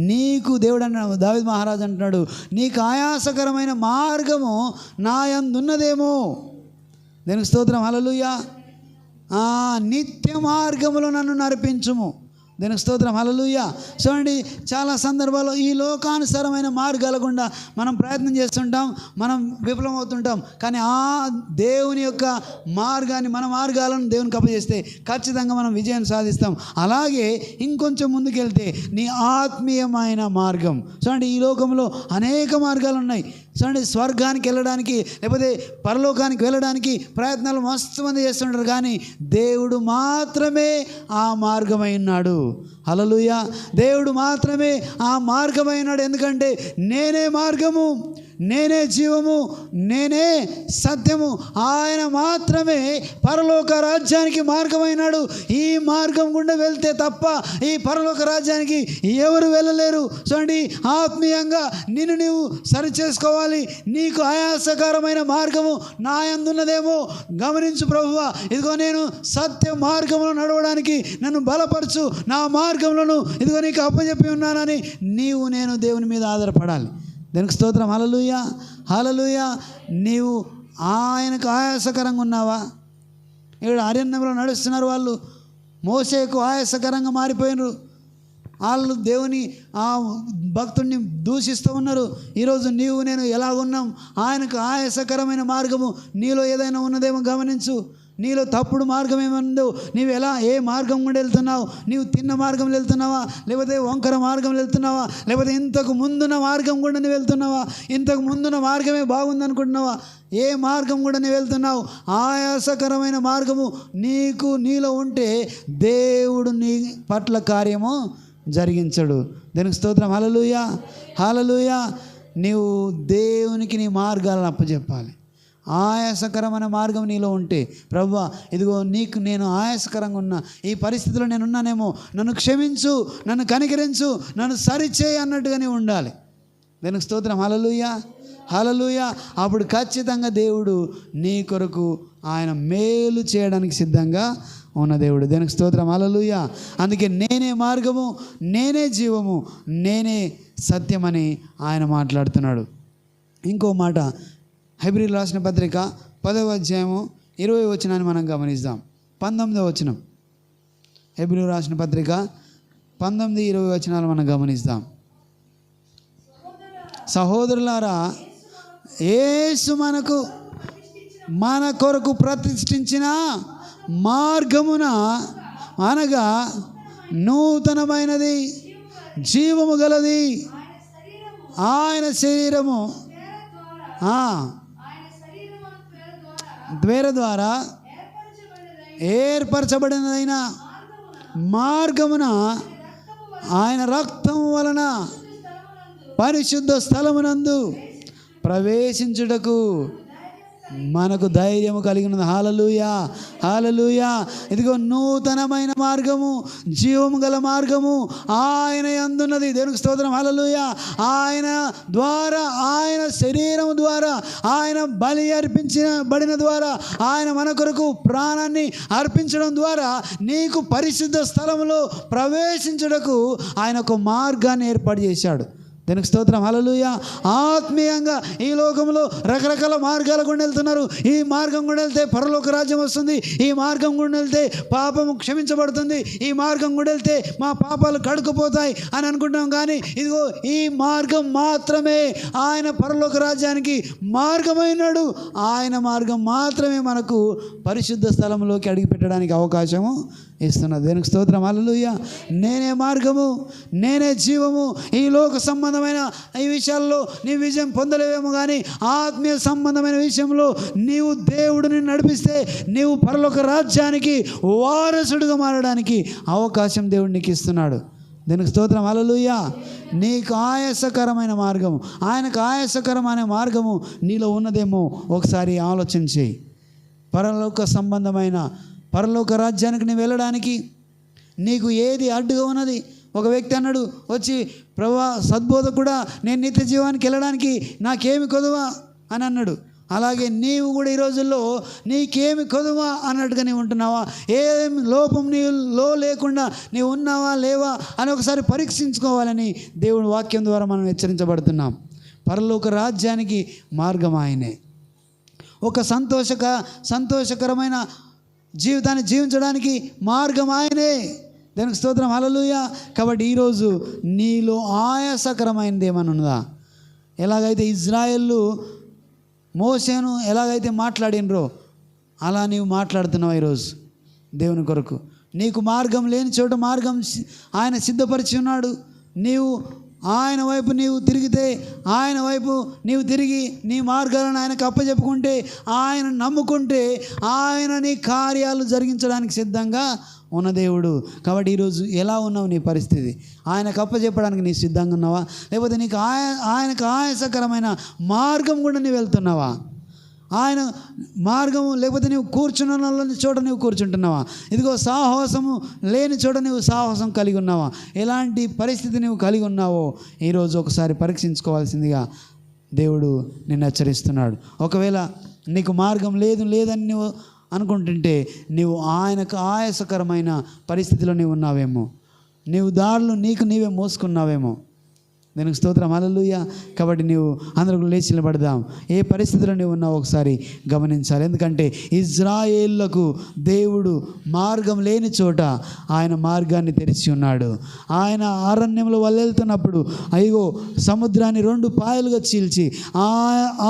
నీకు దేవుడు అన్నాడు, దావీదు మహారాజు అంటున్నాడు, నీకు ఆయాసకరమైన మార్గము నా యందున్నదేమో. దానికి స్తోత్రం హల్లెలూయా. నిత్య మార్గములో నన్ను నడిపించుము. దానికి స్తోత్రం హల్లెలూయా. చూడండి, చాలా సందర్భాల్లో ఈ లోకానుసారమైన మార్గాల గుండా మనం ప్రయత్నం చేస్తుంటాం, మనం విఫలమవుతుంటాం. కానీ ఆ దేవుని యొక్క మార్గాన్ని, మన మార్గాలను దేవునికి అప్పచేస్తే ఖచ్చితంగా మనం విజయం సాధిస్తాం. అలాగే ఇంకొంచెం ముందుకెళ్తే నీ ఆత్మీయమైన మార్గం. చూడండి, ఈ లోకంలో అనేక మార్గాలు ఉన్నాయి. చూడండి, స్వర్గానికి వెళ్ళడానికి లేకపోతే పరలోకానికి వెళ్ళడానికి ప్రయత్నాలు మస్తు మంది చేస్తుంటారు. కానీ దేవుడు మాత్రమే ఆ మార్గమై ఉన్నాడు. హల్లెలూయా. దేవుడు మాత్రమే ఆ మార్గమై ఉన్నాడు. ఎందుకంటే నేనే మార్గము, నేనే జీవము, నేనే సత్యము. ఆయన మాత్రమే పరలోక రాజ్యానికి మార్గమైనాడు. ఈ మార్గం గుండా వెళ్తే తప్ప ఈ పరలోక రాజ్యానికి ఎవరు వెళ్ళలేరు. చూడండి, ఆత్మీయంగా నిన్ను నీవు సరి చేసుకోవాలి. నీకు ఆయాసకరమైన మార్గము నా యందున్నదేమో గమనించు ప్రభువా. ఇదిగో నేను సత్య మార్గంలో నడవడానికి నన్ను బలపరచు, నా మార్గంలో ఇదిగో నీకు అప్పచెప్పి ఉన్నానని నేను దేవుని మీద ఆధారపడాలి. దానికి స్తోత్రం హల్లెలూయా హల్లెలూయా. నీవు ఆయనకు ఆయాసకరంగా ఉన్నావా? ఇక్కడ అరణ్యంలో నడుస్తున్నారు వాళ్ళు, మోసేకు ఆయాసకరంగా మారిపోయినారు. వాళ్ళు దేవుని ఆ భక్తుడిని దూషిస్తూ ఉన్నారు. ఈరోజు నేను ఎలాగున్నాం? ఆయనకు ఆయాసకరమైన మార్గము నీలో ఏదైనా ఉన్నదేమో గమనించు. నీలో తప్పుడు మార్గం ఏముందో, నీవు ఏ మార్గం గుండా వెళ్తున్నావు? నీవు తిన్న మార్గం వెళ్తున్నావా, లేకపోతే వంకర మార్గం వెళ్తున్నావా, లేకపోతే ఇంతకు ముందున్న మార్గం కూడా నువ్వు వెళ్తున్నావా? ఇంతకు ముందున్న మార్గమే బాగుందనుకుంటున్నావా? ఏ మార్గం కూడా నువ్వు వెళ్తున్నావు? ఆయాసకరమైన మార్గము నీలో ఉంటే దేవుడు నీ పట్ల కార్యము జరిగించడు. దానికి స్తోత్రం హల్లెలూయా హల్లెలూయా. నీవు దేవునికి నీ మార్గాలను అప్పచెప్పాలి. ఆయాసకరమైన మార్గం నీలో ఉంటే, ప్రభువా ఇదిగో నేను ఆయాసకరంగా ఉన్నా, ఈ పరిస్థితిలో నేను ఉన్నానేమో, నన్ను క్షమించు, నన్ను కనికరించు, నన్ను సరిచేయి అన్నట్టుగా నీవు ఉండాలి. దానికి స్తోత్రం హల్లెలూయా హల్లెలూయా. అప్పుడు ఖచ్చితంగా దేవుడు నీ కొరకు ఆయన మేలు చేయడానికి సిద్ధంగా ఉన్న దేవుడు. దానికి స్తోత్రం హల్లెలూయా. అందుకే నేనే మార్గము, నేనే జీవము, నేనే సత్యమని ఆయన మాట్లాడుతున్నాడు. ఇంకో మాట, హెబ్రీయులకు రాసిన పత్రిక 10వ అధ్యాయము 20వ వచనాన్ని మనం గమనిద్దాం. 19వ వచనం, హెబ్రీయులకు రాసిన పత్రిక 19-20 వచనాలు మనం గమనిద్దాం. సహోదరులారా, యేసు మనకు మన కొరకు ప్రతిష్ఠించిన మార్గమున అనగా నూతనమైనది, జీవము గలది ఆయన శరీరము ద్వేర ద్వారా ఏర్పరచబడినదైన మార్గమున ఆయన రక్తము వలన పరిశుద్ధ స్థలమునందు ప్రవేశించుటకు మనకు ధైర్యము కలిగినది. హల్లెలూయా, హల్లెలూయా. ఇదిగో నూతనమైన మార్గము, జీవము గల మార్గము ఆయన యందున్నది. దేవునికి స్తోత్రం. హల్లెలూయా. ఆయన ద్వారా, ఆయన శరీరం ద్వారా, ఆయన బలి అర్పించబడిన ద్వారా, ఆయన మన కొరకు ప్రాణాన్ని అర్పించడం ద్వారా నీకు పరిశుద్ధ స్థలములో ప్రవేశించుటకు ఆయన ఒక మార్గాన్ని ఏర్పాటు చేశాడు. దానికి స్తోత్రం. హల్లెలూయా. ఆత్మీయంగా ఈ లోకంలో రకరకాల మార్గాల గుండా వెళ్తున్నారు. ఈ మార్గం గుండా వెళ్తే పరలోక రాజ్యం వస్తుంది, ఈ మార్గం గుండా వెళ్తే పాపము క్షమించబడుతుంది, ఈ మార్గం గుండా వెళ్తే మా పాపాలు కడుక్కుపోతాయి అని అనుకుంటాం. కానీ ఇదిగో ఈ మార్గం మాత్రమే ఆయన పరలోక రాజ్యానికి మార్గమైనాడు. ఆయన మార్గం మాత్రమే మనకు పరిశుద్ధ స్థలంలోకి అడిగి పెట్టడానికి అవకాశము ఇస్తున్నది. దేవునికి స్తోత్రం. హల్లెలూయా. నేనే మార్గము, నేనే జీవము. ఈ లోక సంబంధమైన ఈ విషయాల్లో నీ విజయం పొందలేవేమో, కానీ ఆత్మీయ సంబంధమైన విషయంలో నీవు దేవుడిని నడిపిస్తే నీవు పరలోక రాజ్యానికి వారసుడుగా మారడానికి అవకాశం దేవుడు నీకు ఇస్తున్నాడు. దీనికి స్తోత్రం. హల్లెలూయా. నీకు ఆయాసకరమైన మార్గము, ఆయనకు ఆయాసకరమైన మార్గము నీలో ఉన్నదేమో ఒకసారి ఆలోచన చేయి. పరలోక సంబంధమైన పరలోక రాజ్యానికి నువ్వు వెళ్ళడానికి నీకు ఏది అడ్డుగా ఉన్నది? ఒక వ్యక్తి అన్నాడు వచ్చి, ప్రభువా సద్బోధకుడా, నేను నిత్య జీవానికి వెళ్ళడానికి నాకేమి కొదువా అని అన్నాడు. అలాగే నీవు కూడా ఈ రోజుల్లో నీకేమి కొదువా అన్నట్టుగా నీవు ఉంటున్నావా? ఏం లోపం నీలో లేకుండా నీవు ఉన్నావా లేవా అని ఒకసారి పరీక్షించుకోవాలని దేవుని వాక్యం ద్వారా మనం హెచ్చరించబడుతున్నాం. పరలోక రాజ్యానికి మార్గం ఆయనే. ఒక సంతోషకరమైన జీవితాన్ని జీవించడానికి మార్గం ఆయనే. దానికి స్తోత్రం. హల్లెలూయా. కాబట్టి ఈరోజు నీలో ఆయాసకరమైనది ఏమైనా ఉన్నదా? ఎలాగైతే ఇజ్రాయేలు మోషేను ఎలాగైతే మాట్లాడినరో అలా నీవు మాట్లాడుతున్నావు ఈరోజు దేవుని కొరకు. నీకు మార్గం లేని చోట మార్గం ఆయన సిద్ధపరిచి ఉన్నాడు. నీవు ఆయన వైపు నీవు తిరిగితే, ఆయన వైపు నీవు తిరిగి నీ మార్గాలను ఆయనకు అప్పచెప్పుకుంటే, ఆయన నమ్ముకుంటే ఆయన నీ కార్యాలు జరిగించడానికి సిద్ధంగా ఉన్న దేవుడు. కాబట్టి ఈరోజు ఎలా ఉన్నావు? నీ పరిస్థితి ఆయనకు అప్పచెప్పడానికి నీ సిద్ధంగా ఉన్నావా? లేకపోతే నీకు ఆయనకు ఆయాసకరమైన మార్గం కూడా నీవు వెళ్తున్నావా? ఆయన మార్గము లేకపోతే నీవు కూర్చున్న చోట నీవు కూర్చుంటున్నావా? ఇదిగో సాహసము లేని చోట నీవు సాహసం కలిగి ఉన్నావా? ఎలాంటి పరిస్థితి నీవు కలిగి ఉన్నావో ఈరోజు ఒకసారి పరీక్షించుకోవాల్సిందిగా దేవుడు నిన్ను హెచ్చరిస్తున్నాడు. ఒకవేళ నీకు మార్గం లేదని నువ్వు అనుకుంటుంటే నీవు ఆయనకు ఆయాసకరమైన పరిస్థితిలో నీవు ఉన్నావేమో, నీవు దారులు నీకు నీవే మోసుకున్నావేమో. దీనికి స్తోత్రం. హల్లెలూయా. కాబట్టి నీవు అందరూ లేచి నిలబడదాం. ఏ పరిస్థితిలో నీవు ఉన్నావు ఒకసారి గమనించాలి. ఎందుకంటే ఇజ్రాయేలులకు దేవుడు మార్గం లేని చోట ఆయన మార్గాన్ని తెరిచి ఉన్నాడు. ఆయన అరణ్యంలో వాళ్ళు వెళ్తున్నప్పుడు అయ్యో సముద్రాన్ని 2 పాయలుగా చీల్చి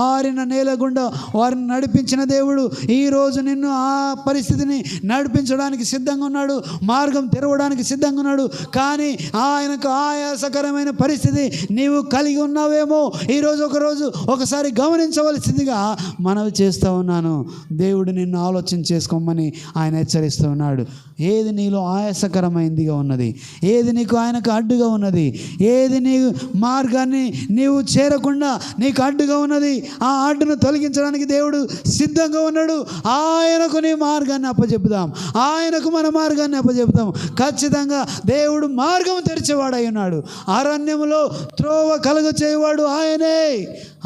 ఆరిన నేల గుండా వారిని నడిపించిన దేవుడు ఈరోజు నిన్ను ఆ పరిస్థితిని నడిపించడానికి సిద్ధంగా ఉన్నాడు, మార్గం తెరవడానికి సిద్ధంగా ఉన్నాడు. కానీ ఆయనకు ఆయాసకరమైన పరిస్థితి నీవు కలిగి ఉన్నావేమో ఈరోజు ఒకసారి గమనించవలసిందిగా మనవి చేస్తూ ఉన్నాను. దేవుడు నిన్ను ఆలోచన చేసుకోమని ఆయన హెచ్చరిస్తూ ఉన్నాడు. ఏది నీలో ఆయాసకరమైనదిగా ఉన్నది? ఏది నీకు ఆయనకు అడ్డుగా ఉన్నది? ఏది నీ మార్గాన్ని నీవు చేరకుండా నీకు అడ్డుగా ఉన్నది? ఆ అడ్డును తొలగించడానికి దేవుడు సిద్ధంగా ఉన్నాడు. ఆయనకు నీ మార్గాన్ని అప్పచెప్పుదాం, ఆయనకు మన మార్గాన్ని అప్పచెప్పుదాం. ఖచ్చితంగా దేవుడు మార్గం తెరిచేవాడై ఉన్నాడు. అరణ్యములో త్రోవ కలుగ చేయవాడు ఆయనే.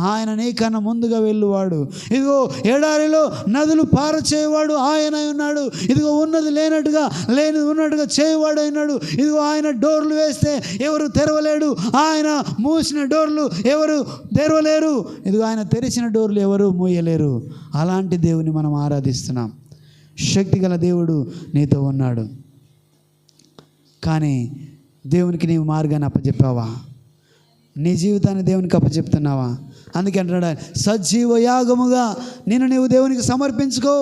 ఆయన నీకన్నా ముందుగా వెళ్ళువాడు. ఇదిగో ఎడారిలో నదులు పారచేయవాడు ఆయన ఉన్నాడు. ఇదిగో ఉన్నది లేనట్టుగా లేనిది ఉన్నట్టుగా చేయవాడు అయినాడు. ఇదిగో ఆయన డోర్లు వేస్తే ఎవరు తెరవలేడు, ఆయన మూసిన డోర్లు ఎవరు తెరవలేరు. ఇదిగో ఆయన తెరిచిన డోర్లు ఎవరు మూయలేరు. అలాంటి దేవుని మనం ఆరాధిస్తున్నాం. శక్తిగల దేవుడు నీతో ఉన్నాడు. కానీ దేవునికి నీవు మార్గాన్ని అప్పచెప్పావా? నీ జీవితాన్ని దేవునికి అప్పచెప్తున్నావా? అందుకే అంటున్నాడు ఆయన, సజీవ యాగముగా నిన్ను నీవు దేవునికి సమర్పించుకో.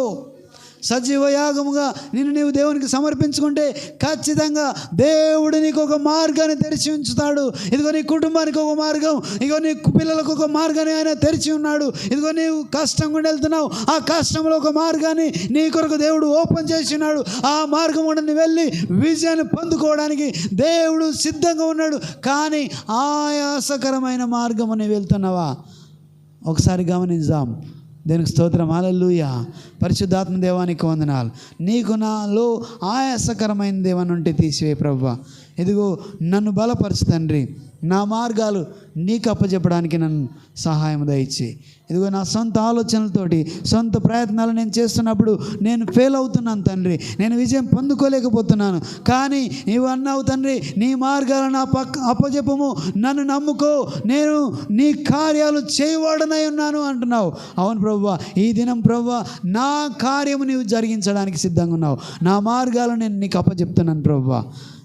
సజీవ యాగముగా నిన్ను నీవు దేవునికి సమర్పించుకుంటే ఖచ్చితంగా దేవుడు నీకు ఒక మార్గాన్ని తెరిచి ఉంచుతాడు. ఇదిగో నీ కుటుంబానికి ఒక మార్గం, ఇదిగో నీ పిల్లలకు ఒక మార్గాన్ని ఆయన తెరిచి ఉన్నాడు. ఇదిగో నీవు కష్టం గుండా వెళ్తున్నావు, ఆ కష్టంలో ఒక మార్గాన్ని నీ కొరకు దేవుడు ఓపెన్ చేసి ఉన్నాడు. ఆ మార్గం గుండా నువ్వు వెళ్ళి విజయాన్ని పొందుకోవడానికి దేవుడు సిద్ధంగా ఉన్నాడు. కానీ ఆయాసకరమైన మార్గం నువ్వు వెళ్తున్నావా? ఒకసారి గమనించాం. దేనికి స్తోత్రం, హల్లెలూయా. పరిశుద్ధాత్మ దేవానికి వందనాలు. నీకు నాలో ఆయాసకరమైన దేవాన్ని ఉంటే తీసివే ప్రభువా. ఇదిగో నన్ను బలపరచు తండ్రి, నా మార్గాలు నీకు అప్పచెప్పడానికి నన్ను సహాయం దయచేయి. ఇదిగో నా సొంత ఆలోచనలతోటి సొంత ప్రయత్నాలు నేను చేస్తున్నప్పుడు నేను ఫెయిల్ అవుతున్నాను తండ్రి, నేను విజయం పొందుకోలేకపోతున్నాను. కానీ నీవు అన్నావు తండ్రి, నీ మార్గాలు నా అప్పచెప్పము, నన్ను నమ్ముకో, నేను నీ కార్యాలు చేయవాడనై ఉన్నాను అంటున్నావు. అవును ప్రభువా, ఈ దినం ప్రభువా నా కార్యము నీవు జరిగించడానికి సిద్ధంగా ఉన్నావు. నా మార్గాలు నేను నీకు అప్పచెప్తున్నాను ప్రభువా.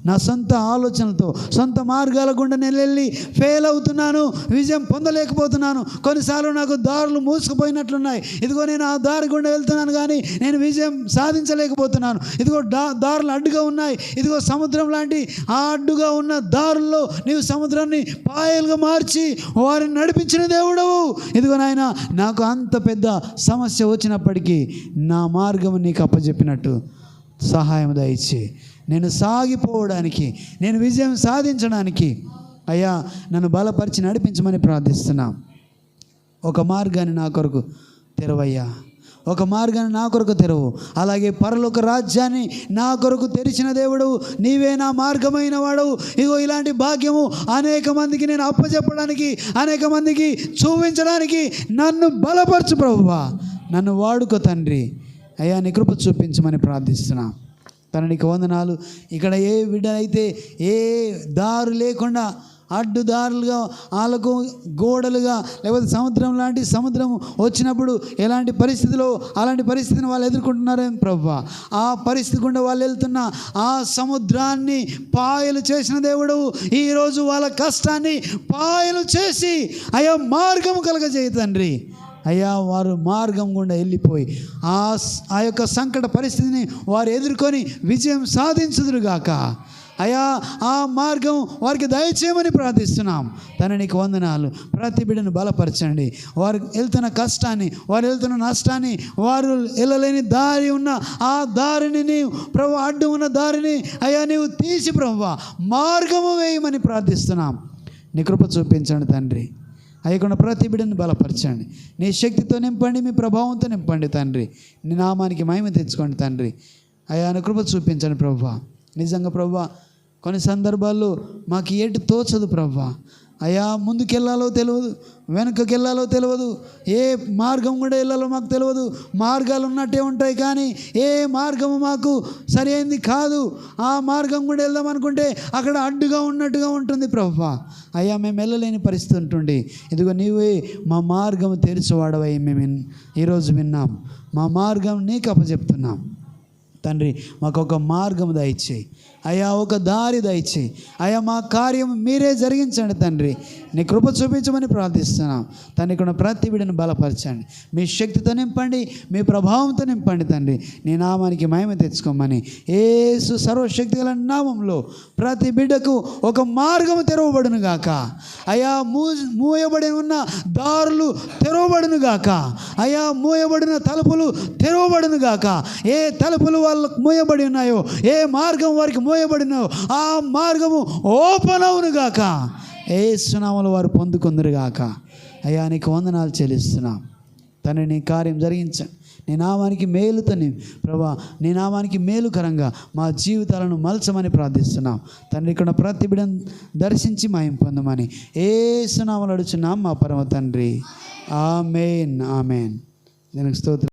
నా సొంత ఆలోచనలతో సొంత మార్గాల గుండా నేను వెళ్ళి ఫెయిల్ అవుతున్నాను, విజయం పొందలేకపోతున్నాను. కొన్నిసార్లు నాకు దారులు మూసుకుపోయినట్లున్నాయి. ఇదిగో నేను ఆ దారి గుండా వెళ్తున్నాను కానీ నేను విజయం సాధించలేకపోతున్నాను. ఇదిగో దారులు అడ్డుగా ఉన్నాయి. ఇదిగో సముద్రం లాంటి ఆ అడ్డుగా ఉన్న దారుల్లో నీవు సముద్రాన్ని పాయలుగా మార్చి వారిని నడిపించిన దేవుడవు. ఇదిగో నాయన, నాకు అంత పెద్ద సమస్య వచ్చినప్పటికీ నా మార్గం నీకు అప్పచెప్పినట్టు సహాయం దయచేయి. నేను సాగిపోవడానికి, నేను విజయం సాధించడానికి అయ్యా నన్ను బలపరిచి నడిపించమని ప్రార్థిస్తున్నా. ఒక మార్గాన్ని నా కొరకు తెరవయ్యా, ఒక మార్గాన్ని నా కొరకు తెరవు. అలాగే పరలోక రాజ్యాన్ని నా కొరకు తెరిచిన దేవుడు నీవే, నా మార్గమైన వాడవు. ఇగో ఇలాంటి భాగ్యము అనేక మందికి నేను అప్పచెప్పడానికి, అనేక మందికి చూపించడానికి నన్ను బలపరచు ప్రభువా. నన్ను వాడుకో తండ్రి. అయ్యా నీ కృప చూపించమని ప్రార్థిస్తున్నా. తననికి వందనాలు. ఇక్కడ ఏ బిడ్డలైతే ఏ దారు లేకుండా అడ్డుదారులుగా వాళ్ళకు గోడలుగా, లేకపోతే సముద్రం లాంటి సముద్రం వచ్చినప్పుడు ఎలాంటి పరిస్థితిలో అలాంటి పరిస్థితిని వాళ్ళు ఎదుర్కొంటున్నారేం ప్రభువా. ఆ పరిస్థితి గుండా వాళ్ళు వెళ్తున్న ఆ సముద్రాన్ని పాయలు చేసిన దేవుడు ఈరోజు వాళ్ళ కష్టాన్ని పాయలు చేసి అయ్యా మార్గం కలగజేయ తండ్రి. అయ్యా వారు మార్గం గుండా వెళ్ళిపోయి ఆ యొక్క సంకట పరిస్థితిని వారు ఎదుర్కొని విజయం సాధించుదురుగాక. అయ్యా ఆ మార్గం వారికి దయచేయమని ప్రార్థిస్తున్నాం. నీకు వందనాలు. ప్రతి బిడ్డను బలపరచండి. వారు వెళ్తున్న కష్టాన్ని, వారు వెళ్తున్న నష్టాన్ని, వారు వెళ్ళలేని దారి ఉన్న ఆ దారిని నీవు ప్రభు, అడ్డు ఉన్న దారిని అయ్యా నీవు తీసి ప్రభు మార్గము వేయమని ప్రార్థిస్తున్నాం. నీ కృప చూపించండి తండ్రి. అయ్యకుండా ప్రతి బిడ్డను బలపరచండి. నీ శక్తితో నింపండి, మీ ప్రభావంతో నింపండి తండ్రి. నీ నామానికి మహిమ తెచ్చుకోండి తండ్రి. అయ్యా నీ కృప చూపించండి ప్రభువా. నిజంగా ప్రభువా కొన్ని సందర్భాల్లో మాకు ఏటు తోచదు ప్రభువా. అయ్యా ముందుకెళ్ళాలో తెలియదు, వెనుకకి వెళ్ళాలో తెలియదు, ఏ మార్గం కూడా వెళ్ళాలో మాకు తెలియదు. మార్గాలు ఉన్నట్టే ఉంటాయి కానీ ఏ మార్గము మాకు సరి అయింది కాదు. ఆ మార్గం కూడా వెళ్దాం అనుకుంటే అక్కడ అడ్డుగా ఉన్నట్టుగా ఉంటుంది ప్రభువా. అయ్యా మేము వెళ్ళలేని పరిస్థితి ఉంటుంది. ఇదిగో నీవే మా మార్గం తెరిచేవాడవై మేము ఈరోజు విన్నాం. మా మార్గం నీకు అప్పచెప్తున్నాం తండ్రి. మాకు ఒక మార్గం దయచేయి అయ్యా, ఒక దారి దయచేయి అయ్యా. మా కార్యం మీరే జరిగించండి తండ్రి. నీ కృప చూపించమని ప్రార్థిస్తున్నాం తండ్రి. ఇక్కడ ప్రతి బిడ్డను బలపరచండి, మీ శక్తితో నింపండి, మీ ప్రభావంతో నింపండి తండ్రి. నీ నామానికి మహిమ తెచ్చుకోమని యేసు సర్వశక్తి గల నామంలో ప్రతి బిడ్డకు ఒక మార్గం తెరవబడును గాక అయ్యా. మూయబడి ఉన్న దారులు తెరవబడును గాక అయ్యా. మూయబడిన తలుపులు తెరవబడును గాక. ఏ తలుపులు వాళ్ళకు మూయబడి ఉన్నాయో, ఏ మార్గం వారికి మూయబడినాయో ఆ మార్గము ఓపెన్ అవును గాక. యేసు నామములో వారు పొందుకుందురుగాక. అయ్యా నీకు వందనాలు చెల్లిస్తున్నాం తండ్రి. నీ కార్యం జరిగించండి. నీ నామానికి మేలుతోని ప్రభా, నీ నామానికి మేలుకరంగా మా జీవితాలను మలచమని ప్రార్థిస్తున్నాం తండ్రి. ఇక్కడ ప్రతి బిడ్డను దర్శించి మహిమ పొందమని యేసు నామములో అడుగుచున్నాం మా పరమ తండ్రి. ఆమేన్, ఆమేన్. దీనికి స్తోత్రం.